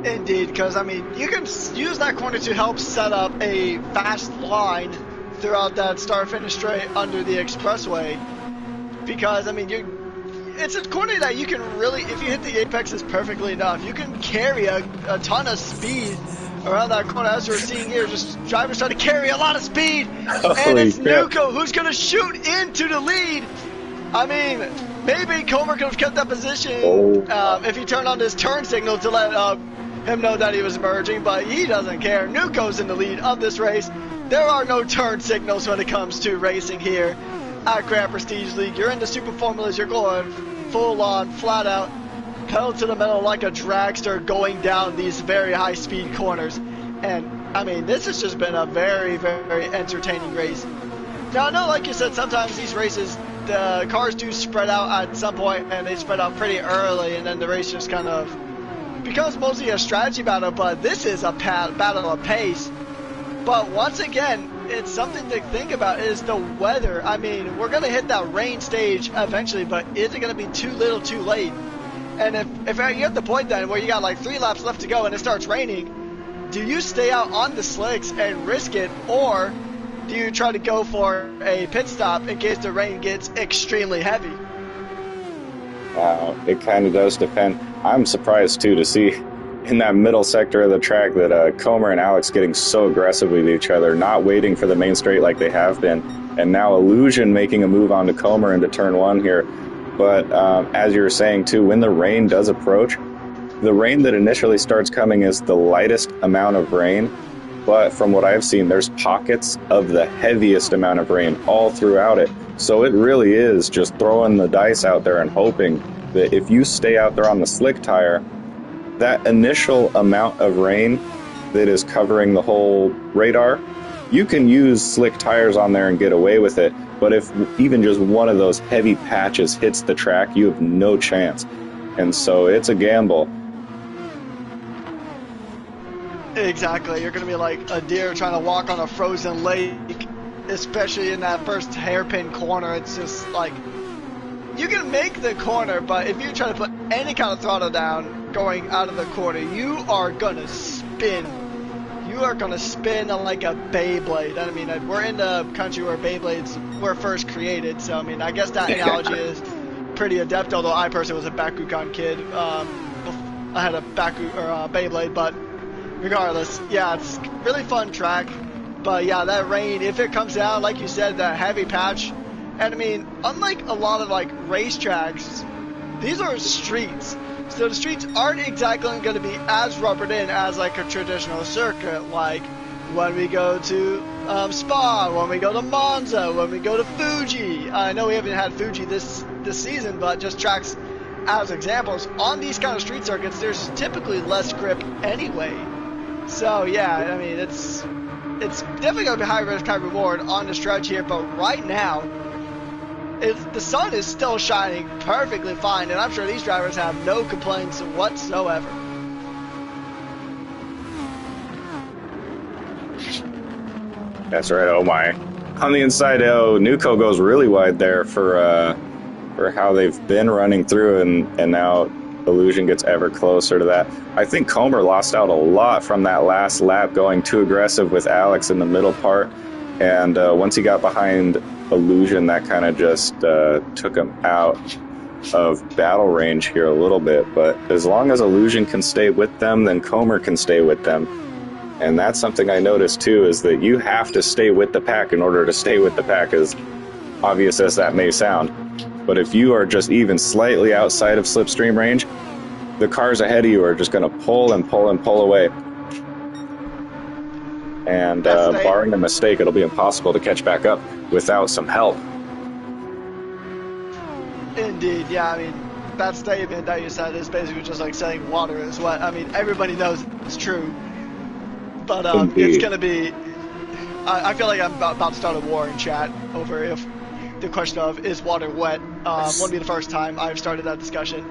Indeed, because I mean, you can use that corner to help set up a fast line throughout that start-finish straight under the expressway. Because I mean, it's a corner that you can really, if you hit the apexes perfectly enough, you can carry a ton of speed around that corner. As we're seeing here, just drivers trying to carry a lot of speed, and it's Nuko who's going to shoot into the lead. I mean, maybe Comer could have kept that position if he turned on his turn signal to let him know that he was merging, but he doesn't care. Nuko's in the lead of this race. There are no turn signals when it comes to racing here at Grand Prestige League. You're in the Super Formulas, you're going full on, flat out, pedal to the metal like a dragster going down these very high speed corners. And I mean, this has just been a very entertaining race Now, I know, like you said, sometimes these races, the cars do spread out at some point, and they spread out pretty early, and then the race just kind of becomes mostly a strategy battle, but this is a battle of pace. But once again, it's something to think about is the weather. I mean, we're going to hit that rain stage eventually, but is it going to be too little too late? And if you're at the point then where you got like 3 laps left to go and it starts raining, do you stay out on the slicks and risk it, or do you try to go for a pit stop in case the rain gets extremely heavy? It kind of does depend. I'm surprised, too, to see in that middle sector of the track that Comer and Alex getting so aggressive with each other, not waiting for the main straight like they have been, and now Illusion making a move onto Comer into turn 1 here. But as you were saying, too, when the rain does approach, the rain that initially starts coming is the lightest amount of rain, but from what I've seen, there's pockets of the heaviest amount of rain all throughout it. So it really is just throwing the dice out there and hoping that if you stay out there on the slick tire, that initial amount of rain that is covering the whole radar, you can use slick tires on there and get away with it. But if even just one of those heavy patches hits the track, you have no chance. And so it's a gamble. Exactly. You're going to be like a deer trying to walk on a frozen lake, especially in that first hairpin corner. It's just like, you can make the corner, but if you try to put any kind of throttle down going out of the corner, you are going to spin. You are going to spin like a Beyblade. I mean, we're in the country where Beyblades were first created, so I mean, I guess that analogy is pretty adept, although I personally was a Bakugan kid. I had a Beyblade, but regardless, yeah, it's a really fun track. But yeah, that rain, if it comes down, like you said, that heavy patch, and I mean, unlike a lot of like racetracks, these are streets. So the streets aren't exactly going to be as rubbered in as like a traditional circuit, like when we go to Spa, when we go to Monza, when we go to Fuji. I know we haven't had Fuji this season, but just tracks as examples. On these kind of street circuits, there's typically less grip anyway. So yeah, I mean, it's definitely going to be high risk, high reward on the stretch here, but right now, the sun is still shining perfectly fine, and I'm sure these drivers have no complaints whatsoever. That's right. Oh my! On the inside, Nuco goes really wide there for how they've been running through, and now Illusion gets ever closer to that. I think Comer lost out a lot from that last lap, going too aggressive with Alex in the middle part, and once he got behind Illusion, that kind of just took him out of battle range here a little bit. But as long as Illusion can stay with them, then Comer can stay with them. And that's something I noticed too, is that you have to stay with the pack in order to stay with the pack, as obvious as that may sound. But if you are just even slightly outside of slipstream range, the cars ahead of you are just going to pull and pull and pull away. And barring a mistake, it'll be impossible to catch back up without some help. Indeed, yeah, I mean, that statement that you said is basically just like saying water is wet. I mean, everybody knows it's true. But it's going to be... I feel like I'm about to start a war in chat over if the question of is water wet won't be the first time I've started that discussion.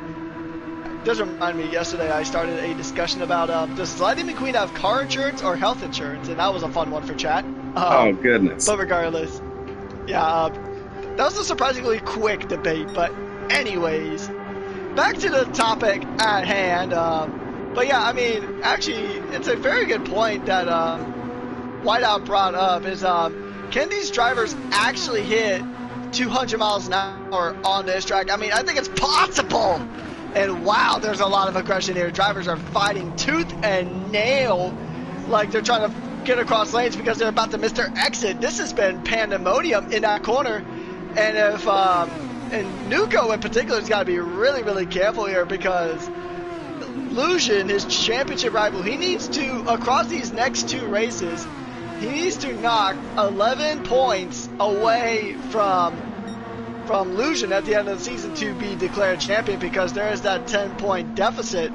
It does remind me, yesterday I started a discussion about does Lightning McQueen have car insurance or health insurance, and that was a fun one for chat. Oh, goodness. But regardless, yeah, that was a surprisingly quick debate, but anyways, back to the topic at hand. But yeah, I mean, actually, it's a very good point that Whiteout brought up is can these drivers actually hit 200 miles an hour on this track? I mean, I think it's possible. And wow, there's a lot of aggression here. Drivers are fighting tooth and nail, like they're trying to get across lanes because they're about to miss their exit. This has been pandemonium in that corner. And if and Nuco in particular has got to be really, really careful here, because Illusion, his championship rival, he needs to, across these next 2 races, he needs to knock 11 points away from Illusion at the end of the season to be declared champion, because there is that 10-point deficit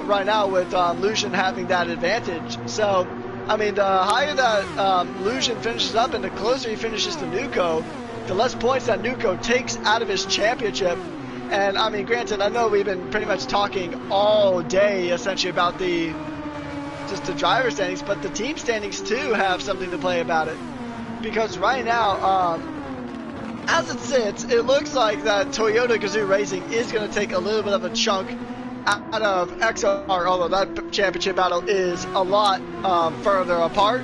right now with Illusion having that advantage. So I mean, the higher that Lucian finishes up and the closer he finishes to Nuko, the less points that Nuko takes out of his championship. And I mean, granted, I know we've been pretty much talking all day essentially about just the driver standings, but the team standings too have something to play about it. Because right now, as it sits, it looks like that Toyota Gazoo Racing is going to take a little bit of a chunk out of XOR, although that championship battle is a lot further apart,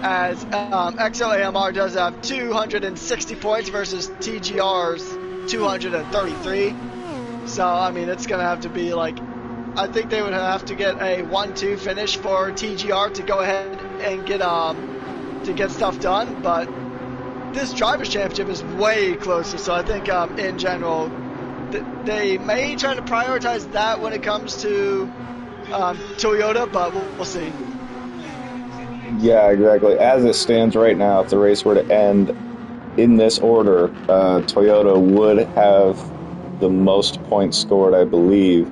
as XOAMR does have 260 points versus TGR's 233. So, I mean, it's going to have to be like, I think they would have to get a 1-2 finish for TGR to go ahead and get stuff done, but this Drivers' Championship is way closer, so I think in general they may try to prioritize that when it comes to Toyota, but we'll see. Yeah, exactly. As it stands right now, if the race were to end in this order, Toyota would have the most points scored, I believe,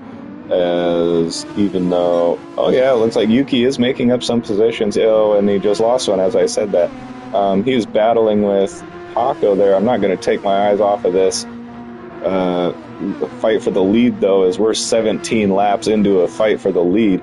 as even though, oh yeah, it looks like Yuki is making up some positions. Oh, and he just lost one as I said that. He was battling with Paco there. I'm not going to take my eyes off of this. The fight for the lead, though, as we're 17 laps into a fight for the lead.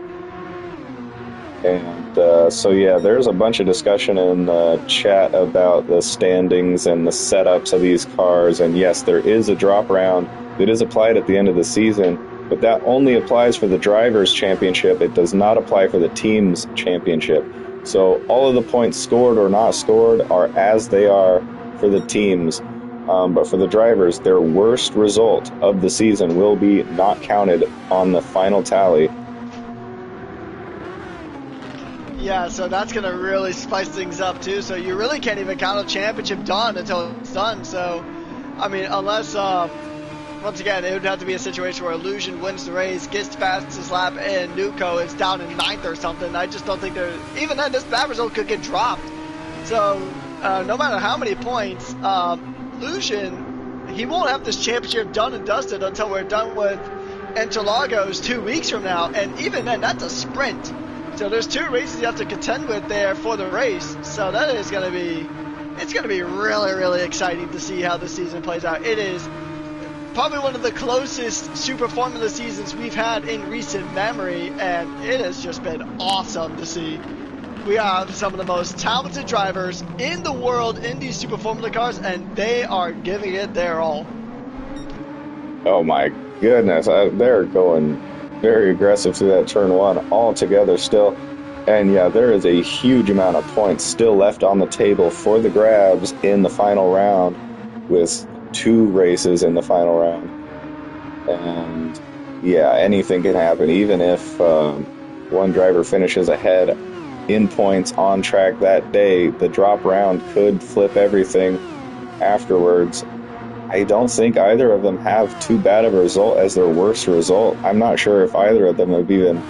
And so, yeah, there's a bunch of discussion in the chat about the standings and the setups of these cars. And yes, there is a drop round that is applied at the end of the season, but that only applies for the Drivers' Championship. It does not apply for the Team's Championship. So all of the points scored or not scored are as they are for the teams. But for the drivers, their worst result of the season will be not counted on the final tally. Yeah, so that's going to really spice things up too. So you really can't even count a championship done until it's done. So, I mean, unless, once again, it would have to be a situation where Illusion wins the race, gets to fastest lap, and Nuko is down in 9th or something. I just don't think even then, that result could get dropped. So, no matter how many points, Illusion, he won't have this championship done and dusted until we're done with Interlagos 2 weeks from now. And even then, that's a sprint. So there's 2 races you have to contend with there for the race. So that is going to be, it's going to be really, really exciting to see how the season plays out. It is probably one of the closest Super Formula seasons we've had in recent memory, and it has just been awesome to see. We have some of the most talented drivers in the world in these Super Formula cars, and they are giving it their all. Oh my goodness, they're going very aggressive through that turn 1 all together still. And yeah, there is a huge amount of points still left on the table for the grabs in the final round, with 2 races in the final round. And yeah, anything can happen. Even if one driver finishes ahead in points on track that day, the drop round could flip everything afterwards. I don't think either of them have too bad of a result as their worst result. I'm not sure if either of them have even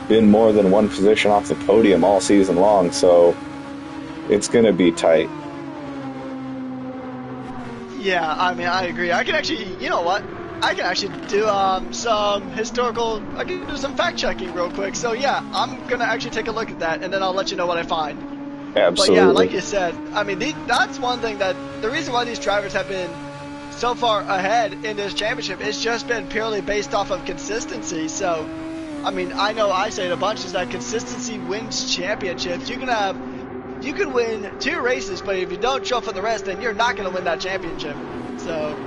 been more than 1 position off the podium all season long, so it's going to be tight. Yeah, I mean, I agree. I can actually, you know what? I can actually do some I can do some fact checking real quick. So yeah, I'm going to actually take a look at that, and then I'll let you know what I find. Absolutely. But yeah, like you said, I mean, that's one thing that the reason why these drivers have been so far ahead in this championship, it's just been purely based off of consistency. So, I mean, I know I say it a bunch, is that consistency wins championships. You can win 2 races, but if you don't show up for the rest, then you're not going to win that championship. So.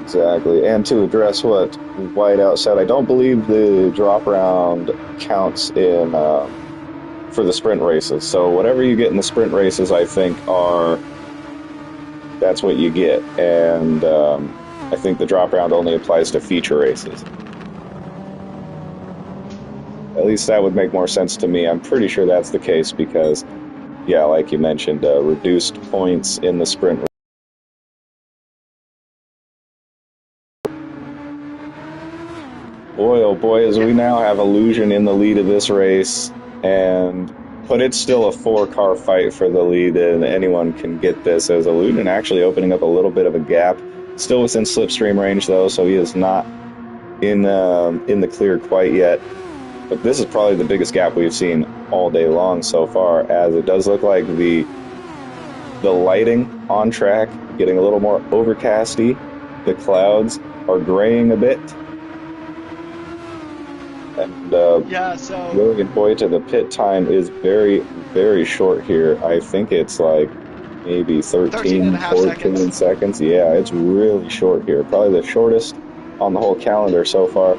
Exactly. And to address what Whiteout said, I don't believe the drop round counts in for the sprint races. So whatever you get in the sprint races, I think that's what you get. And I think the drop round only applies to feature races. At least that would make more sense to me. I'm pretty sure that's the case because, yeah, like you mentioned, reduced points in the sprint. Boy, oh boy, as we now have Illusion in the lead of this race, but it's still a 4-car fight for the lead, and anyone can get this, as Illusion actually opening up a little bit of a gap. Still within slipstream range, though, so he is not in the clear quite yet. But this is probably the biggest gap we've seen all day long so far, as it does look like the lighting on track getting a little more overcasty. The clouds are graying a bit. And William Boyd to the pit time is very, very short here. I think it's like maybe 13 14 seconds. Yeah, it's really short here. Probably the shortest on the whole calendar so far.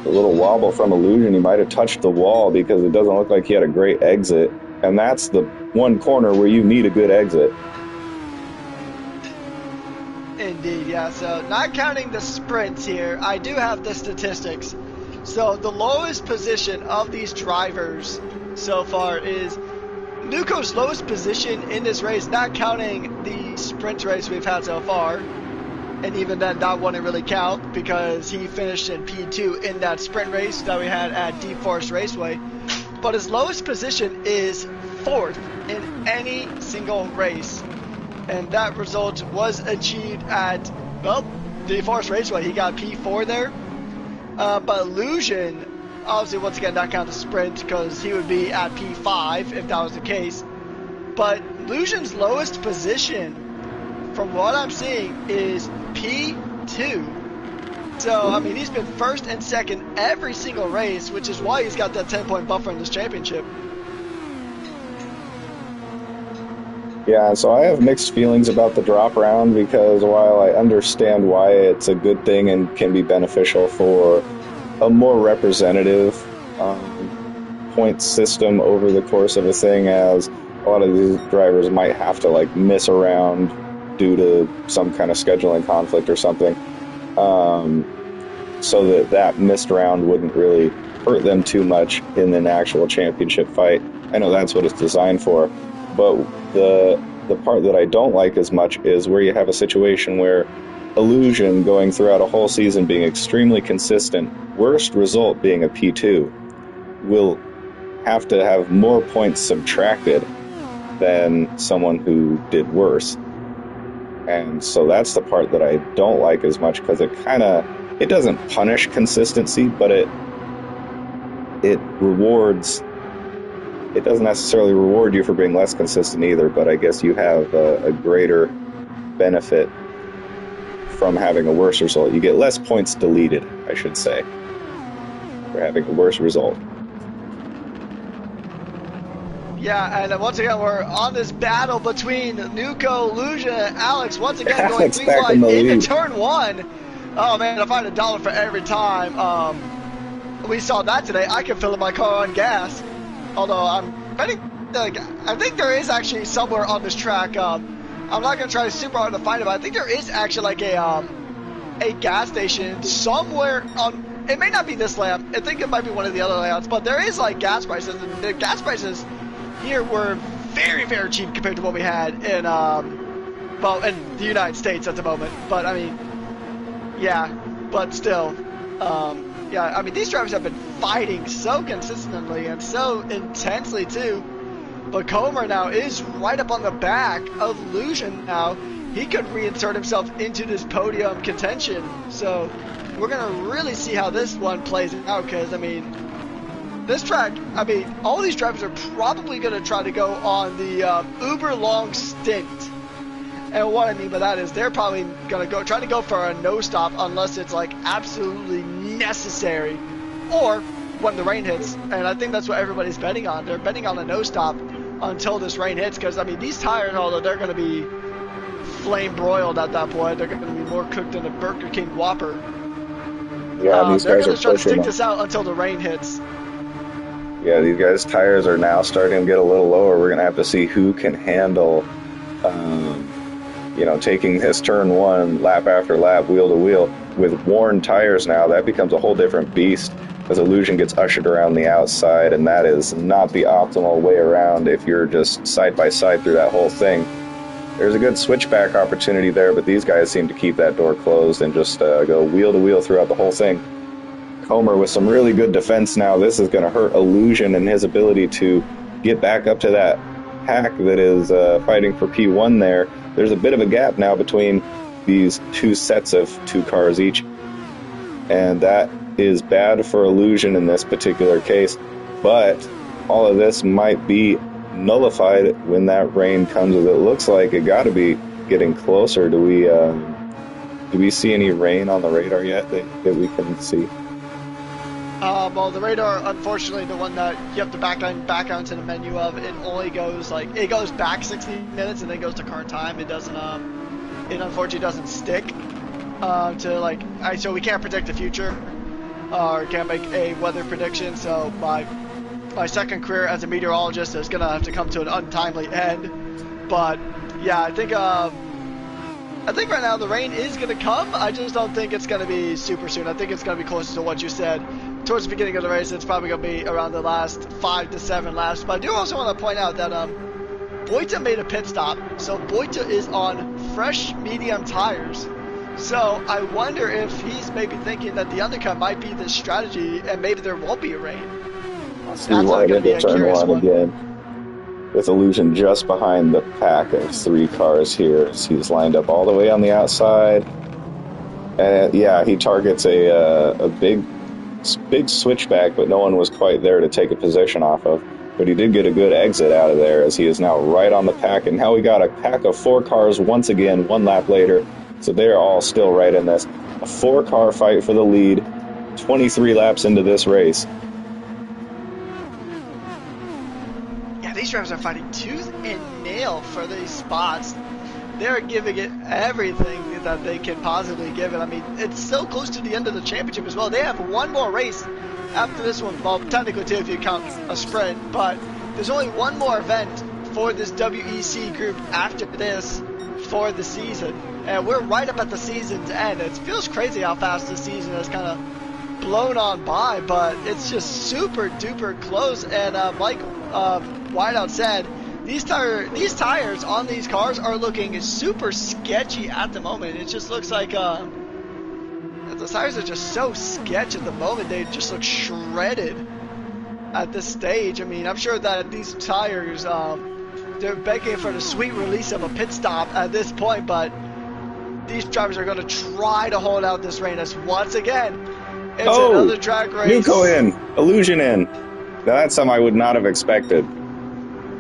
A little wobble from Illusion. He might have touched the wall because it doesn't look like he had a great exit. And that's the one corner where you need a good exit. Indeed, yeah. So not counting the sprints here, I do have the statistics. So the lowest position of these drivers so far is Nuko's lowest position in this race, not counting the sprint race we've had so far. And even then, that wouldn't really count because he finished in P2 in that sprint race that we had at Deep Forest Raceway. But his lowest position is 4th in any single race. And that result was achieved at, well, Deep Forest Raceway. He got P4 there. But Illusion, obviously, once again, not count the sprint because he would be at P5 if that was the case. But Illusion's lowest position, from what I'm seeing, is P2. So, I mean, he's been first and second every single race, which is why he's got that 10-point buffer in this championship. Yeah, so I have mixed feelings about the drop round because while I understand why it's a good thing and can be beneficial for a more representative point system over the course of a thing, as a lot of these drivers might have to like miss a round due to some kind of scheduling conflict or something, so that missed round wouldn't really hurt them too much in an actual championship fight. I know that's what it's designed for, but the part that I don't like as much is where you have a situation where Illusion going throughout a whole season being extremely consistent, worst result being a P2, will have to have more points subtracted than someone who did worse. And so that's the part that I don't like as much because it doesn't punish consistency, but it rewards. It doesn't necessarily reward you for being less consistent either, but I guess you have a greater benefit from having a worse result. You get less points deleted, I should say, for having a worse result. Yeah, and once again, we're on this battle between Nuko, Illusion, and Alex. Once again, going green line into turn 1. Oh man, if I had $1 for every time we saw that today, I could fill up my car on gas. Although I'm betting, I think there is actually somewhere on this track. I'm not gonna try super hard to find it, but I think there is actually like a gas station somewhere on. It may not be this layout. I think it might be one of the other layouts, but there is like gas prices, and the gas prices here were very, very cheap compared to what we had in in the United States at the moment. But I mean, yeah, but still. Yeah, I mean, these drivers have been fighting so consistently and so intensely, too. But Comer now is right up on the back of Illusion now. He could reinsert himself into this podium contention. So we're going to really see how this one plays out because, I mean, this track, I mean, all these drivers are probably going to try to go on the uber long stint. And what I mean by that is they're probably going to try to go for a no stop unless it's like absolutely necessary or when the rain hits. And I think that's what everybody's betting on. They're betting on a no stop until this rain hits because, I mean, these tires, although they're going to be flame broiled at that point, they're going to be more cooked than a Burger King Whopper. Yeah, these they're guys going to try to stick them. This out until the rain hits. Yeah, these guys' tires are now starting to get a little lower. We're going to have to see who can handle taking this turn 1 lap after lap, wheel to wheel. With worn tires now, that becomes a whole different beast as Illusion gets ushered around the outside, and that is not the optimal way around if you're just side by side through that whole thing. There's a good switchback opportunity there, but these guys seem to keep that door closed and just go wheel to wheel throughout the whole thing. Comer with some really good defense now. This is going to hurt Illusion and his ability to get back up to that pack that is fighting for P1 there. There's a bit of a gap now between these two sets of 2 cars each, and that is bad for Illusion in this particular case, but all of this might be nullified when that rain comes. It looks like it got to be getting closer. Do we see any rain on the radar yet that we can see? Well, the radar, unfortunately, the one that you have to back out into the menu of, it only goes it goes back 60 minutes and then goes to current time. It doesn't, it unfortunately doesn't stick to so we can't predict the future or can't make a weather prediction. So my second career as a meteorologist is gonna have to come to an untimely end. But yeah, I think right now the rain is gonna come. I just don't think it's gonna be super soon. I think it's gonna be closer to what you said. Towards the beginning of the race, it's probably going to be around the last 5 to 7 laps. But I do also want to point out that Boita made a pit stop. So Boita is on fresh medium tires. So I wonder if he's maybe thinking that the undercut might be the strategy and maybe there won't be a rain. That's going to be a curious one. Again, with Illusion just behind the pack of 3 cars here. So he's lined up all the way on the outside. And yeah, he targets a big switchback, but no one was quite there to take a position off of. But he did get a good exit out of there as he is now right on the pack. And now we got a pack of 4 cars once again, 1 lap later. So they're all still right in this. A 4-car fight for the lead, 23 laps into this race. Yeah, these drivers are fighting tooth and nail for these spots. They're giving it everything that they can possibly give it. I mean, it's so close to the end of the championship as well. They have one more race after this one. Well, technically 2 if you count a sprint, but there's only one more event for this WEC group after this for the season. And we're right up at the season's end. It feels crazy how fast the season has kind of blown on by, but it's just super duper close. And like Whiteout said, these tires on these cars are looking super sketchy at the moment. It just looks like the tires are just so sketch at the moment. They just look shredded at this stage. I mean, I'm sure that these tires, they're begging for the sweet release of a pit stop at this point, but these drivers are going to try to hold out this rain as once again it's another drag race. Nuco in, Illusion in. Now that's something I would not have expected.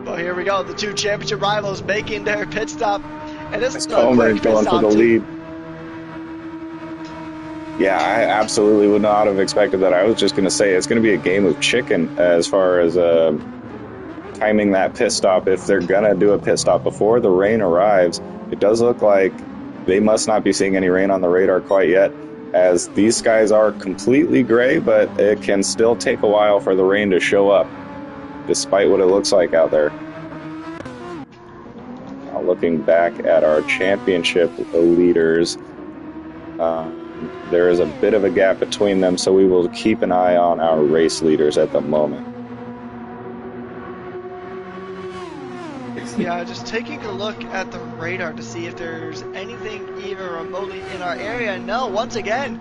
Well, here we go. The 2 championship rivals making their pit stop. And this is Comer going for the lead. Yeah, I absolutely would not have expected that. I was just going to say it's going to be a game of chicken as far as timing that pit stop. If they're going to do a pit stop before the rain arrives, it does look like they must not be seeing any rain on the radar quite yet, as these skies are completely gray, but it can still take a while for the rain to show up, despite what it looks like out there. Now looking back at our championship leaders, there is a bit of a gap between them, so we will keep an eye on our race leaders at the moment. Yeah, just taking a look at the radar to see if there's anything even remotely in our area. No, once again,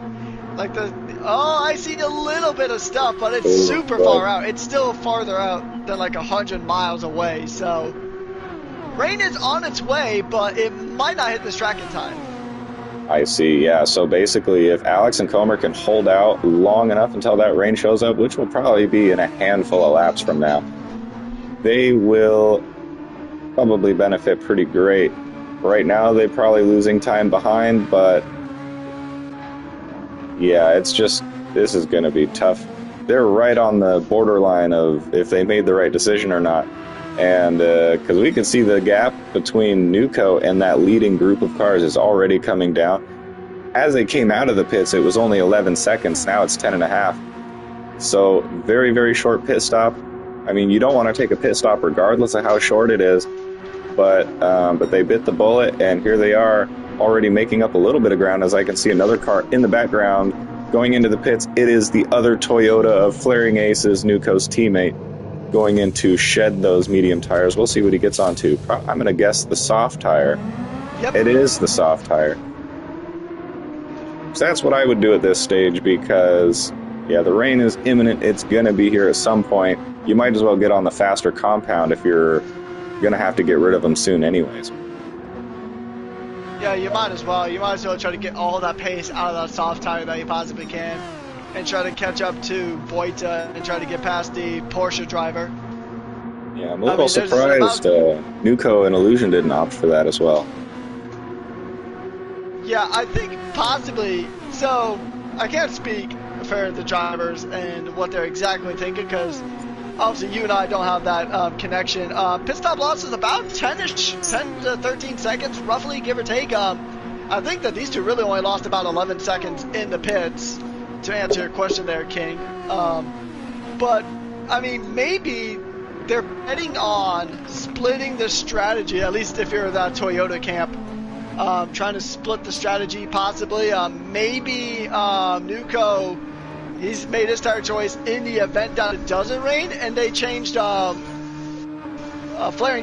I see a little bit of stuff, but it's super far out. It's still farther out than 100 miles away. So rain is on its way, but it might not hit this track in time. I see, yeah. So basically, if Alex and Comer can hold out long enough until that rain shows up, which will probably be in a handful of laps from now, they will probably benefit pretty great. Right now, they're probably losing time behind, but yeah, this is going to be tough. They're right on the borderline of if they made the right decision or not. And because we can see the gap between Nuco and that leading group of cars is already coming down. As they came out of the pits, it was only 11 seconds. Now it's 10 and a half. So very, very short pit stop. I mean, you don't want to take a pit stop regardless of how short it is. But they bit the bullet, and here they are already making up a little bit of ground, as I can see another car in the background going into the pits. It is the other Toyota of Flaring Aces, Nuco's teammate, going in to shed those medium tires. We'll see what he gets onto. I'm going to guess the soft tire. Yep. It is the soft tire. So that's what I would do at this stage because, yeah, the rain is imminent. It's going to be here at some point. You might as well get on the faster compound if you're going to have to get rid of them soon anyways. Yeah, you might as well. You might as well try to get all that pace out of that soft tire that you possibly can. and try to catch up to Boita and try to get past the Porsche driver. Yeah, I'm a little surprised Nuco and Illusion didn't opt for that as well. Yeah, I think possibly. So I can't speak for the drivers and what they're exactly thinking because obviously you and I don't have that connection. Pit stop loss is about 10 to 13 seconds, roughly, give or take. I think that these two really only lost about 11 seconds in the pits, to answer your question there, King. But, I mean, maybe they're betting on splitting the strategy, at least if you're that Toyota camp. Trying to split the strategy, possibly. Maybe Nuco, he's made his tire choice in the event that it doesn't rain, and they changed Flaring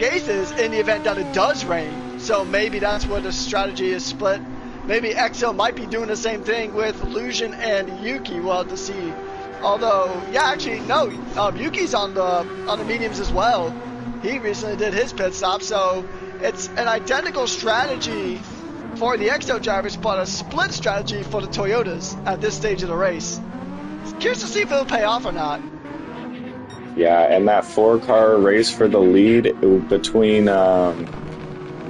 Aces in the event that it does rain. So maybe that's where the strategy is split. Maybe EXO might be doing the same thing with Illusion and Yuki. We'll have to see. Although, yeah, actually, no, Yuki's on the mediums as well. He recently did his pit stop, so it's an identical strategy for the EXO drivers, but a split strategy for the Toyotas at this stage of the race. Curious to see if it'll pay off or not. Yeah, and that 4-car race for the lead between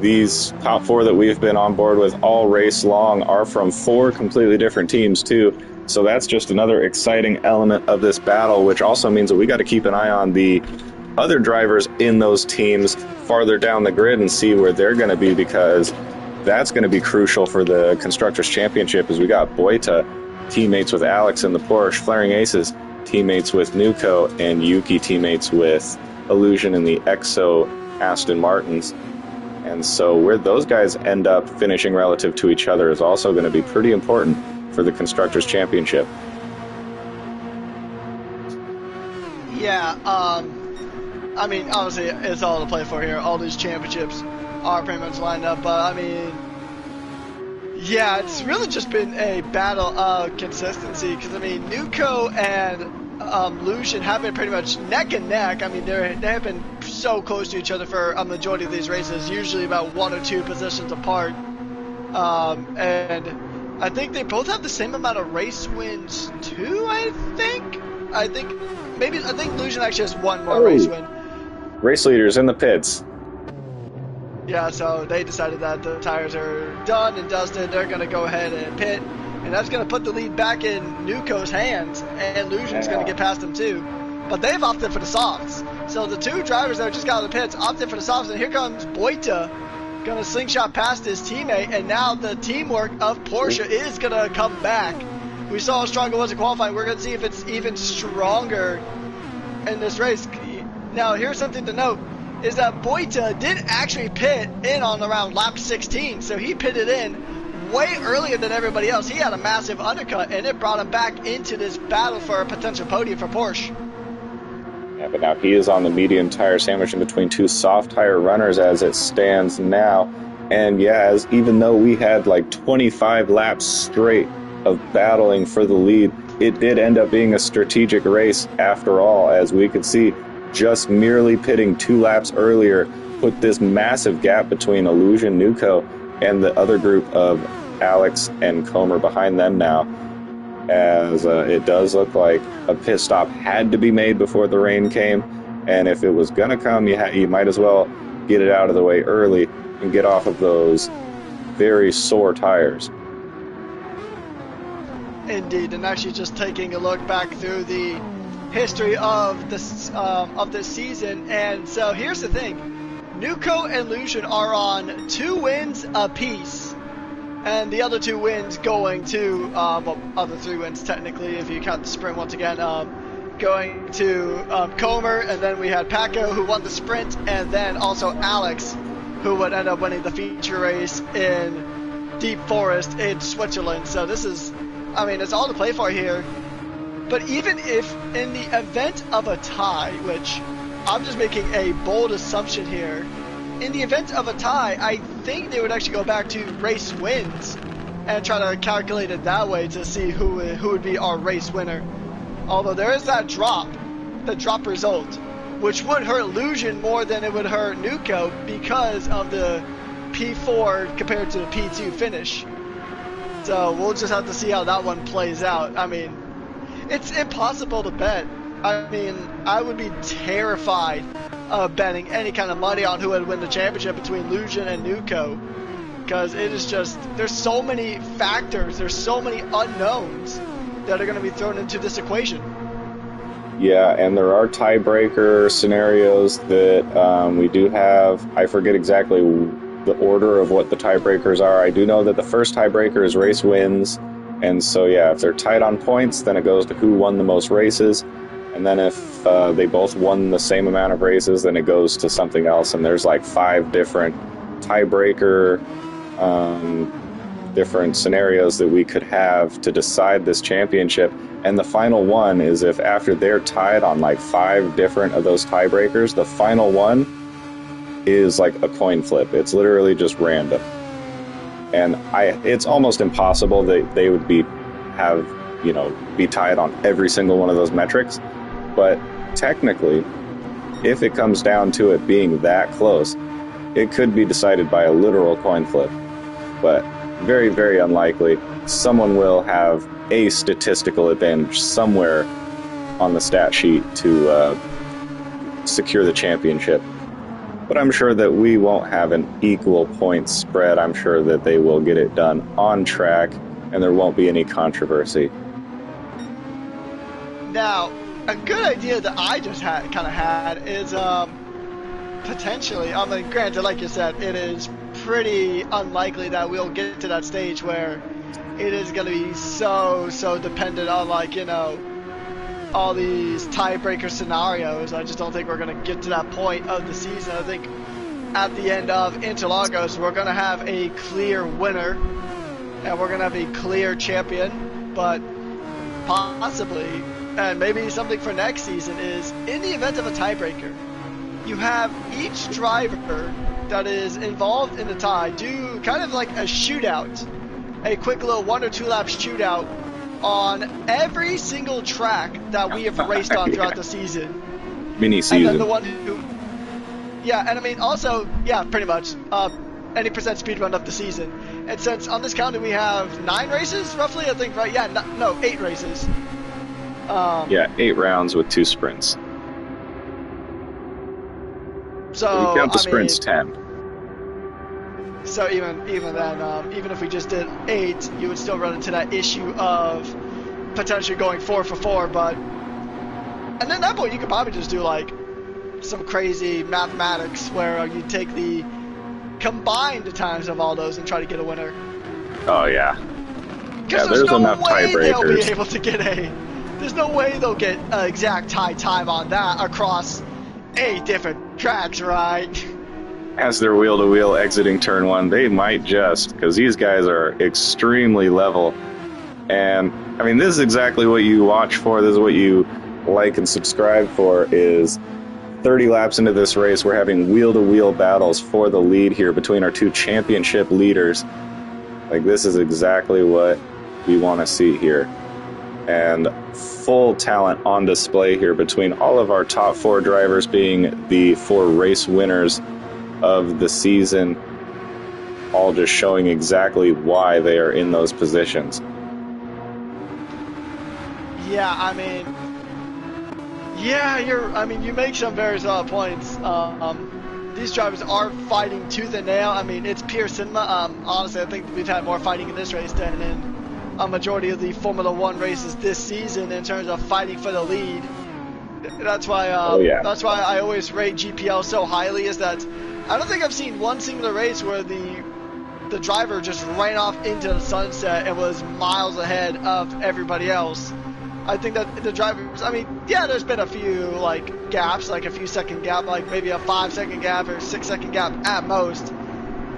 these top 4 that we've been on board with all race long are from 4 completely different teams too. So that's just another exciting element of this battle, which also means that we got to keep an eye on the other drivers in those teams farther down the grid and see where they're going to be, because that's going to be crucial for the Constructors' Championship, as we got Boita teammates with Alex in the Porsche, Flaring Aces teammates with Nuco, and Yuki teammates with Illusion in the EXO Aston Martins. And so where those guys end up finishing relative to each other is also going to be pretty important for the Constructors' Championship. Yeah, I mean, obviously, it's all to play for here. All these championships are pretty much lined up, but I mean, yeah, it's really just been a battle of consistency, because I mean, Nuco and Illusion have been pretty much neck and neck. I mean, they have been so close to each other for a majority of these races, usually about 1 or 2 positions apart. And I think they both have the same amount of race wins too. I think Illusion actually has 1 more race win. Race leaders in the pits. Yeah, so they decided that the tires are done and dusted. They're going to go ahead and pit, and that's going to put the lead back in Nuco's hands, and Illusion's going to get past him too. But they've opted for the softs. So the 2 drivers that just got out of the pits opted for the softs, and here comes Boita, going to slingshot past his teammate, and now the teamwork of Porsche is going to come back. We saw how strong it was in qualifying. We're going to see if it's even stronger in this race. Now, here's something to note, is that Boita did actually pit in on around lap 16, so he pitted in way earlier than everybody else. He had a massive undercut, and it brought him back into this battle for a potential podium for Porsche. Yeah, but now he is on the medium tire sandwich in between 2 soft tire runners as it stands now. And yeah, even though we had like 25 laps straight of battling for the lead, it did end up being a strategic race after all, as we could see. Just merely pitting 2 laps earlier put this massive gap between Illusion, Nuco, and the other group of Alex and Comer behind them now, as it does look like a pit stop had to be made before the rain came, and if it was going to come, you might as well get it out of the way early and get off of those very sore tires. Indeed, and actually just taking a look back through the history of this season, and so here's the thing: Nuco and Illusion are on 2 wins apiece, and the other 2 wins going to other 3 wins technically if you count the sprint once again, going to Comer, and then we had Paco who won the sprint, and then also Alex who would end up winning the feature race in Deep Forest in Switzerland. So this is, I mean, it's all to play for here. But even if in the event of a tie, which I'm just making a bold assumption here, in the event of a tie, I think they would actually go back to race wins and try to calculate it that way to see who would be our race winner. Although there is that the drop result, which would hurt Illusion more than it would hurt Nuco because of the P4 compared to the P2 finish. So we'll just have to see how that one plays out. I mean, it's impossible to bet. I mean, I would be terrified of betting any kind of money on who would win the championship between Lujan and Nuco, because it is just, there's so many factors, there's so many unknowns that are going to be thrown into this equation. Yeah, and there are tiebreaker scenarios that we do have. I forget exactly the order of what the tiebreakers are. I do know that the first tiebreaker is race wins. And so, yeah, if they're tied on points, then it goes to who won the most races. And then if they both won the same amount of races, then it goes to something else. And there's like 5 different tiebreaker, different scenarios that we could have to decide this championship. And the final one is if after they're tied on like 5 different of those tiebreakers, the final one is like a coin flip. It's literally just random. And it's almost impossible that they would be tied on every single one of those metrics. But technically, if it comes down to it being that close, it could be decided by a literal coin flip. But very, very unlikely. Someone will have a statistical advantage somewhere on the stat sheet to secure the championship. But I'm sure that we won't have an equal point spread. I'm sure that they will get it done on track, and there won't be any controversy. Now, a good idea that I just had is potentially, I mean, granted, like you said, it is pretty unlikely that we'll get to that stage where it is going to be so dependent on, like, you know, all these tiebreaker scenarios. I just don't think we're going to get to that point of the season. I think at the end of Interlagos, we're going to have a clear winner and we're going to have a clear champion, but possibly, and maybe something for next season, is in the event of a tiebreaker, you have each driver that is involved in the tie do kind of like a shootout, a quick little 1 or 2 lap shootout on every single track that we have raced on throughout the season. Mini season. And then the one who, yeah, and I mean also, yeah, pretty much, any percent speed run of the season. And since on this calendar we have 9 races, roughly, I think, right? Yeah, no, 8 races. Yeah, 8 rounds with 2 sprints. So we count the sprints 10. So even then, even if we just did 8, you would still run into that issue of potentially going 4 for 4. But and then at that point, you could probably just do like some crazy mathematics where you take the combined times of all those and try to get a winner. Oh yeah. Because there's no way they'll be able to get there's no way they'll get an exact tie time on that across 8 different tracks, right? As they're wheel-to-wheel exiting turn 1, they might just, because these guys are extremely level. And, I mean, this is exactly what you watch for. This is what you like and subscribe for, is 30 laps into this race, we're having wheel-to-wheel battles for the lead here between our 2 championship leaders. Like, this is exactly what we want to see here. And full talent on display here between all of our top 4 drivers, being the 4 race winners of the season, all just showing exactly why they are in those positions. Yeah, I mean, you make some very solid points. These drivers are fighting tooth and nail. I mean, it's pure cinema. Honestly, I think we've had more fighting in this race than in a majority of the Formula One races this season in terms of fighting for the lead. That's why. That's why I always rate GPL so highly. Is that I don't think I've seen one singular race where the driver just ran off into the sunset and was miles ahead of everybody else. I think that the drivers, I mean, yeah, there's been a few like gaps, like a few second gap, like maybe a 5-second gap or 6-second gap at most.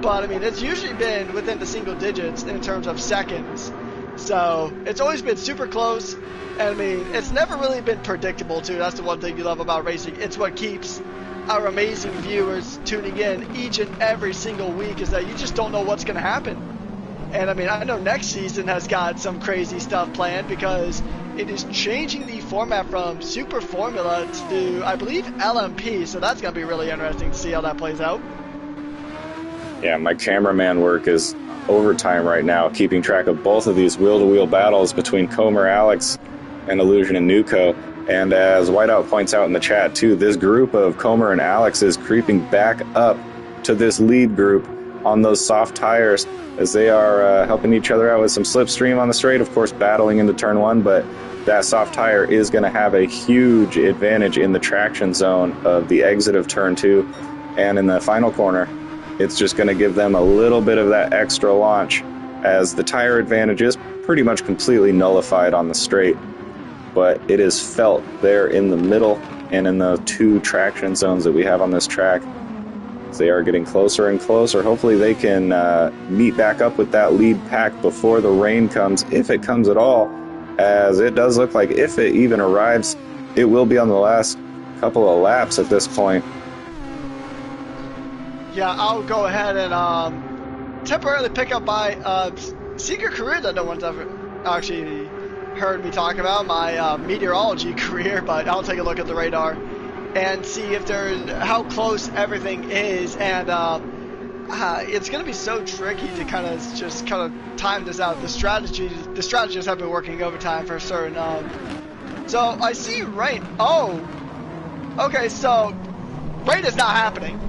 But I mean, it's usually been within the single digits in terms of seconds. So it's always been super close. And I mean, it's never really been predictable too. That's the one thing you love about racing. It's what keeps our amazing viewers tuning in each and every single week, is that you just don't know what's going to happen. And I mean, I know next season has got some crazy stuff planned because it is changing the format from Super Formula to, I believe, LMP. So that's going to be really interesting to see how that plays out. Yeah, my cameraman work is overtime right now, keeping track of both of these wheel-to-wheel battles between Comer Alex and Illusion and Nuco. And as Whiteout points out in the chat too, this group of Comer and Alex is creeping back up to this lead group on those soft tires as they are helping each other out with some slipstream on the straight, of course battling into turn one, but that soft tire is going to have a huge advantage in the traction zone of the exit of turn two, and in the final corner it's just going to give them a little bit of that extra launch as the tire advantage is pretty much completely nullified on the straight, but it is felt there in the middle and in the two traction zones that we have on this track. They are getting closer and closer. Hopefully they can meet back up with that lead pack before the rain comes, if it comes at all, as it does look like if it even arrives, it will be on the last couple of laps at this point. Yeah, I'll go ahead and temporarily pick up my secret career that no one's ever actually heard me talk about, my meteorology career, but I'll take a look at the radar and see if there's how close everything is, and it's going to be so tricky to kind of time this out. The strategists have been working overtime for certain. So I see rain. Oh, okay. So rain is not happening.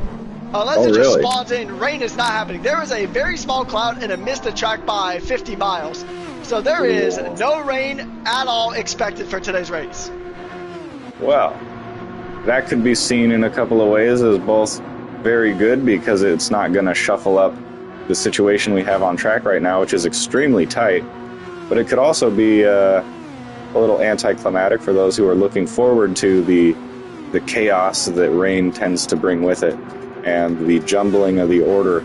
Unless it just spawns in, rain is not happening. There is a very small cloud and it missed the track by 50 miles. So there is no rain at all expected for today's race. Well, that could be seen in a couple of ways as both very good, because it's not going to shuffle up the situation we have on track right now, which is extremely tight. But it could also be a little anticlimactic for those who are looking forward to the chaos that rain tends to bring with it, and the jumbling of the order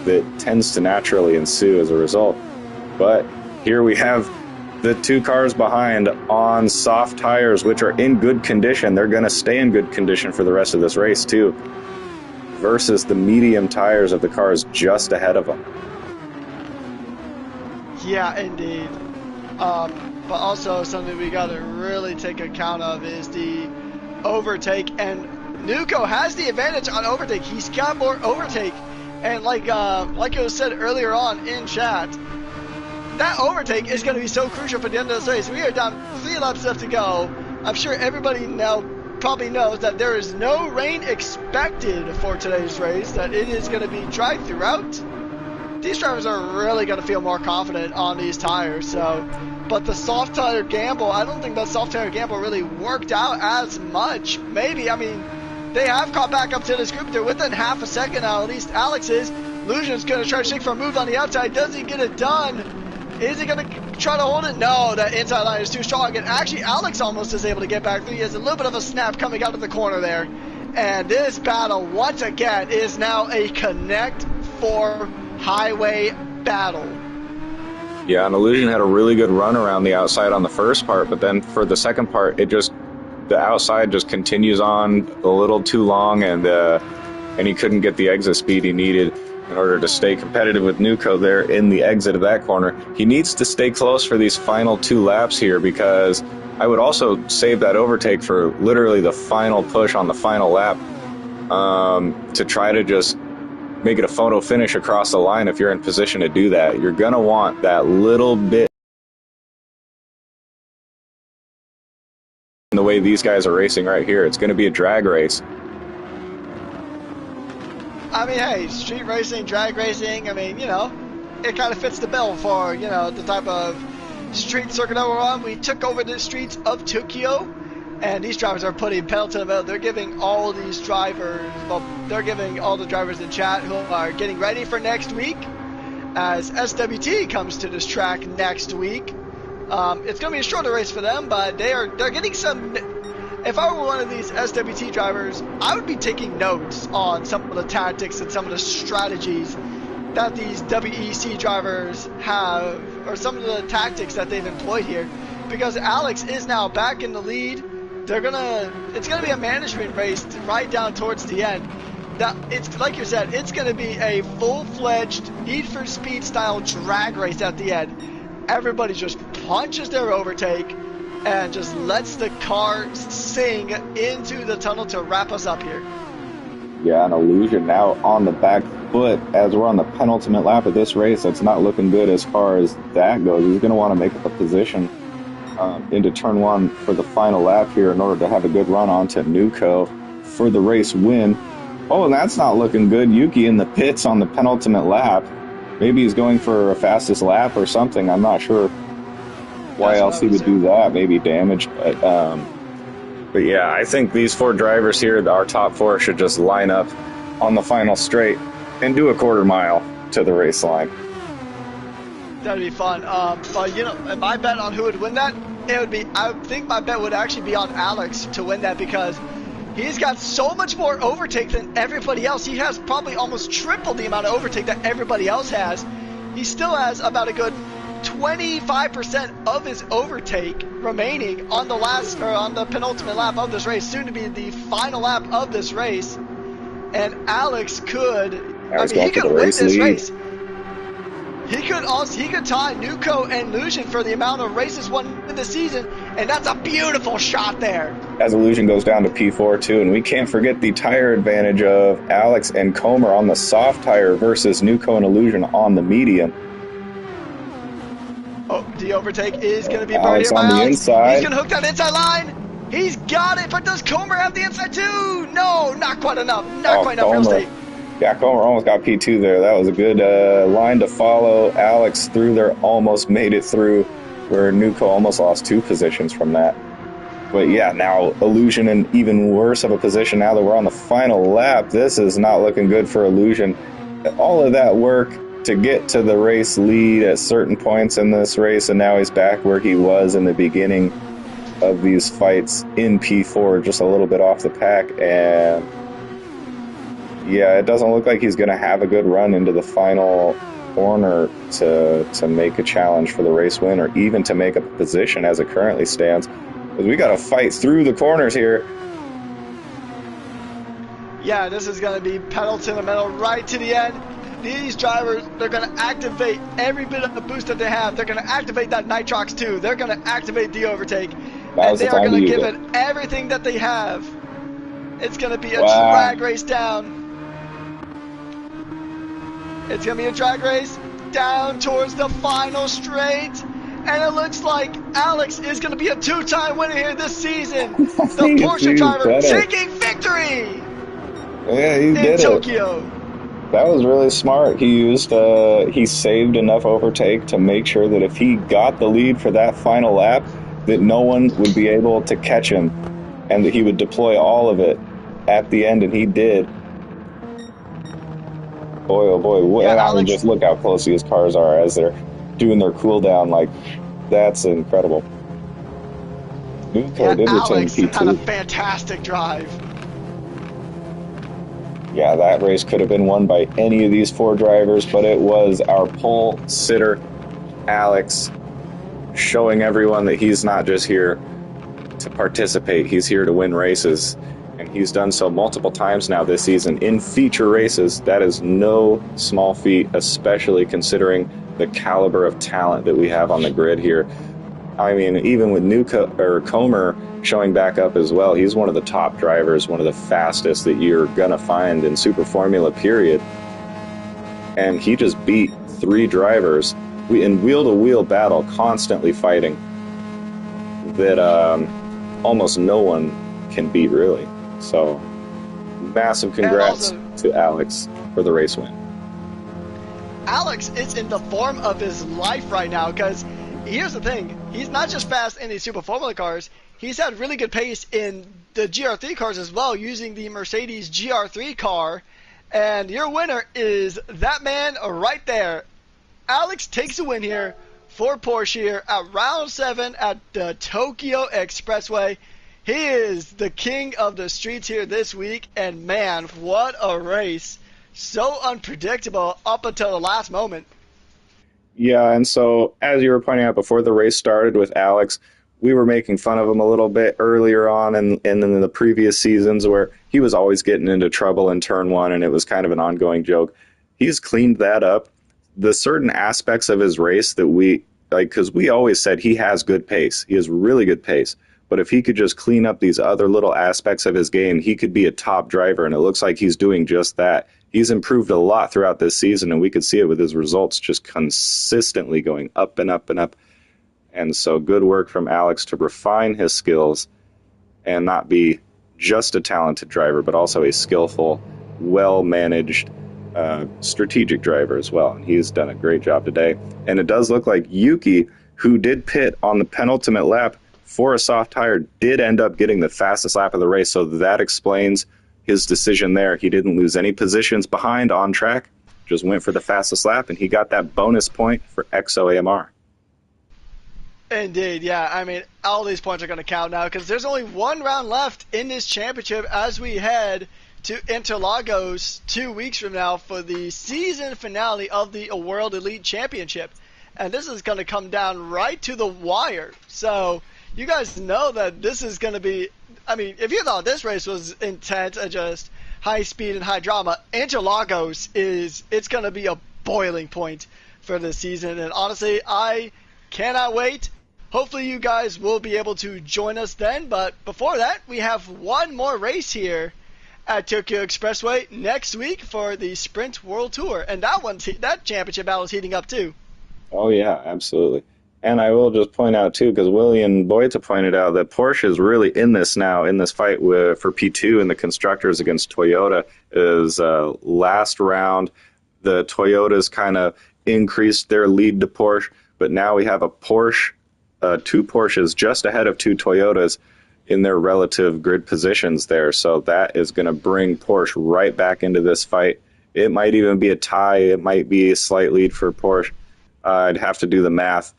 that tends to naturally ensue as a result. But here we have the two cars behind on soft tires, which are in good condition. They're going to stay in good condition for the rest of this race too, versus the medium tires of the cars just ahead of them. Yeah, indeed. But also something we got to really take account of is the overtake, and Nuco has the advantage on overtake. He's got more overtake, and like it was said earlier on in chat, that overtake is going to be so crucial for the end of this race. We are down 3 laps left to go. I'm sure everybody now probably knows that there is no rain expected for today's race, that it is going to be dry throughout. These drivers are really going to feel more confident on these tires. But the soft tire gamble, I don't think that soft tire gamble really worked out as much. Maybe, I mean, they have caught back up to this group. They're within half a second now, at least Alex is. Illusion's going to try to shake for a move on the outside. Does he get it done? Is he going to try to hold it? No, that inside line is too strong. And actually, Alex almost is able to get back through. He has a little bit of a snap coming out of the corner there. And this battle, once again, is now a Connect 4 highway battle. Yeah, and Illusion had a really good run around the outside on the first part, but then for the second part, the outside just continues on a little too long, and he couldn't get the exit speed he needed in order to stay competitive with Nuco there in the exit of that corner. He needs to stay close for these final 2 laps here, because I would also save that overtake for literally the final push on the final lap, to try to just make it a photo finish across the line. If you're in position to do that, you're going to want that little bit. The way these guys are racing right here, it's going to be a drag race. I mean, hey, street racing, drag racing, I mean, you know, it kind of fits the bill for, you know, the type of street circuit that we're on. We took over the streets of Tokyo, and these drivers are putting pedal to the metal. They're giving all these drivers, well, they're giving all the drivers in chat who are getting ready for next week, as SWT comes to this track next week. It's going to be a shorter race for them, but they're getting some. If I were one of these SWT drivers, I would be taking notes on some of the tactics and some of the strategies that these WEC drivers have, or some of the tactics that they've employed here, because Alex is now back in the lead. It's gonna be a management race right down towards the end. That it's like you said, it's gonna be a full-fledged Need for Speed style drag race at the end. Everybody just punches their overtake and just lets the car sing into the tunnel to wrap us up here. Yeah, an Illusion now on the back foot as we're on the penultimate lap of this race. That's not looking good as far as that goes. He's going to want to make up a position into turn one for the final lap here in order to have a good run onto Nuko for the race win. Oh, and that's not looking good. Yuki in the pits on the penultimate lap. Maybe he's going for a fastest lap or something. I'm not sure why else he would do that. Maybe damage. But yeah, I think these four drivers here, our top four, should just line up on the final straight and do a quarter mile to the race line. That'd be fun. But, you know, my bet on who would win that, it would be, I think my bet would actually be on Alex to win that, because he's got so much more overtake than everybody else. He has probably almost triple the amount of overtake that everybody else has. He still has about a good 25% of his overtake remaining on the last, or on the penultimate lap of this race, soon to be the final lap of this race. And Alex could, he could win this race. He could tie Nuko and Lucian for the amount of races won in the season, and that's a beautiful shot there. As Illusion goes down to P4 too, and we can't forget the tire advantage of Alex and Comer on the soft tire versus Nuko and Illusion on the medium. Oh, the overtake is going to be Alex by on the Alex. inside. He's going to hook that inside line. He's got it, but does Comer have the inside too? No, not quite enough. Not quite enough, real estate. Yeah, Comer almost got P2 there. That was a good line to follow. Alex through there, almost made it through, where Nuko almost lost 2 positions from that. But yeah, now Illusion in even worse of a position now that we're on the final lap. This is not looking good for Illusion. All of that work to get to the race lead at certain points in this race, and now he's back where he was in the beginning of these fights in P4, just a little bit off the pack, and yeah, it doesn't look like he's going to have a good run into the final corner to make a challenge for the race win, or even to make a position as it currently stands. Because we got to fight through the corners here. Yeah, this is going to be pedal to the metal right to the end. These drivers, they're going to activate every bit of the boost that they have. They're going to activate that Nitrox too. They're going to activate the overtake. And they are going to give it everything that they have. It's going to be a drag race down. It's going to be a drag race down towards the final straight. And it looks like Alex is going to be a 2-time winner here this season. The Porsche driver taking victory in Tokyo. That was really smart. He saved enough overtake to make sure that if he got the lead for that final lap, that no one would be able to catch him, and that he would deploy all of it at the end, and he did. Boy, oh boy. Yeah, I mean, just look how close these cars are as they're doing their cooldown. Like, that's incredible. Alex had a fantastic drive. Yeah, that race could have been won by any of these 4 drivers, but it was our pole sitter, Alex, showing everyone that he's not just here to participate. He's here to win races, and he's done so multiple times now this season in feature races. That is no small feat, especially considering the caliber of talent that we have on the grid here. I mean, even with Comer showing back up as well, he's one of the top drivers, one of the fastest that you're going to find in Super Formula, period. And he just beat 3 drivers in wheel-to-wheel battle, constantly fighting, that almost no one can beat, really. So, massive congrats to Alex for the race win. Alex is in the form of his life right now, because here's the thing. He's not just fast in the Super Formula cars. He's had really good pace in the GR3 cars as well, using the Mercedes GR3 car. And your winner is that man right there. Alex takes a win here for Porsche here at round 7 at the Tokyo Expressway. He is the king of the streets here this week. And man, what a race. So unpredictable up until the last moment. Yeah, and so as you were pointing out before the race started with Alex, we were making fun of him a little bit earlier on and in the previous seasons where he was always getting into trouble in turn 1, and it was kind of an ongoing joke. He's cleaned that up. The certain aspects of his race that we, like, because we always said he has good pace. He has really good pace. But if he could just clean up these other little aspects of his game, he could be a top driver, and it looks like he's doing just that. He's improved a lot throughout this season, and we could see it with his results just consistently going up and up and up. And so good work from Alex to refine his skills and not be just a talented driver, but also a skillful, well-managed, strategic driver as well. And he's done a great job today. And it does look like Yuki, who did pit on the penultimate lap for a soft tire, did end up getting the fastest lap of the race. So that explains his decision there. He didn't lose any positions behind on track, just went for the fastest lap, and he got that bonus point for XOAMR. Indeed, yeah. I mean, all these points are going to count now because there's only one round left in this championship as we head to Interlagos 2 weeks from now for the season finale of the World Elite Championship. And this is going to come down right to the wire. So you guys know that this is going to be, I mean, if you thought this race was intense and just high speed and high drama, Interlagos it's going to be a boiling point for this season. And honestly, I cannot wait. Hopefully you guys will be able to join us then. But before that, we have one more race here at Tokyo Expressway next week for the Sprint World Tour. And that championship battle is heating up too. Oh, yeah, absolutely. And I will just point out, too, because William Boyta pointed out that Porsche is really in this now, in this fight for P2 and the constructors against Toyota. Is last round, the Toyotas kind of increased their lead to Porsche, but now we have a Porsche, two Porsches just ahead of two Toyotas in their relative grid positions there. So that is going to bring Porsche right back into this fight. It might even be a tie. It might be a slight lead for Porsche. I'd have to do the math,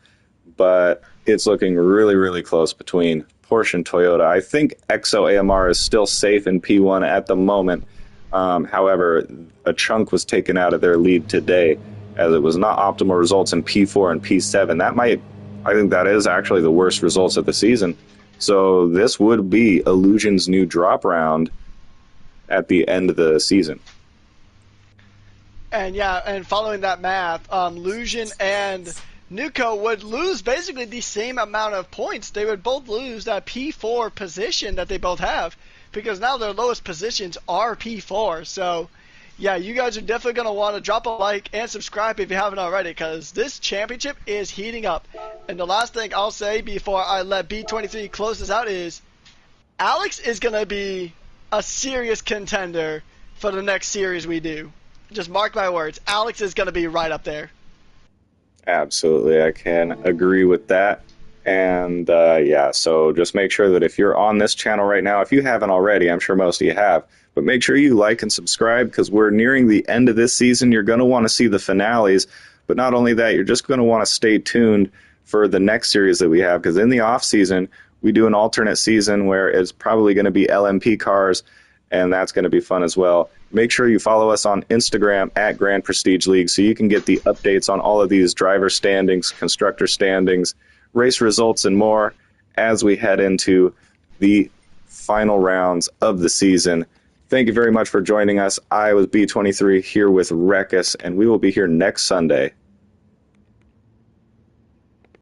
but it's looking really, really close between Porsche and Toyota. I think XOAMR is still safe in P1 at the moment. However, a chunk was taken out of their lead today as it was not optimal results in P4 and P7. I think that is actually the worst results of the season. So this would be Illusion's new drop round at the end of the season. And yeah, and following that math, Illusion and Nuco would lose basically the same amount of points. They would both lose that P4 position that they both have because now their lowest positions are P4. So yeah, you guys are definitely going to want to drop a like and subscribe if you haven't already because this championship is heating up. And the last thing I'll say before I let B23 close this out is Alex is going to be a serious contender for the next series we do. Just mark my words. Alex is going to be right up there. Absolutely. I can agree with that. And yeah, so just make sure that if you're on this channel right now, if you haven't already, I'm sure most of you have, but make sure you like and subscribe because we're nearing the end of this season. You're going to want to see the finales, but not only that, you're just going to want to stay tuned for the next series that we have because in the off season, we do an alternate season where it's probably going to be LMP cars, and that's going to be fun as well. Make sure you follow us on Instagram at Grand Prestige League so you can get the updates on all of these driver standings, constructor standings, race results, and more as we head into the final rounds of the season. Thank you very much for joining us. I was B23 here with Rekus, and we will be here next Sunday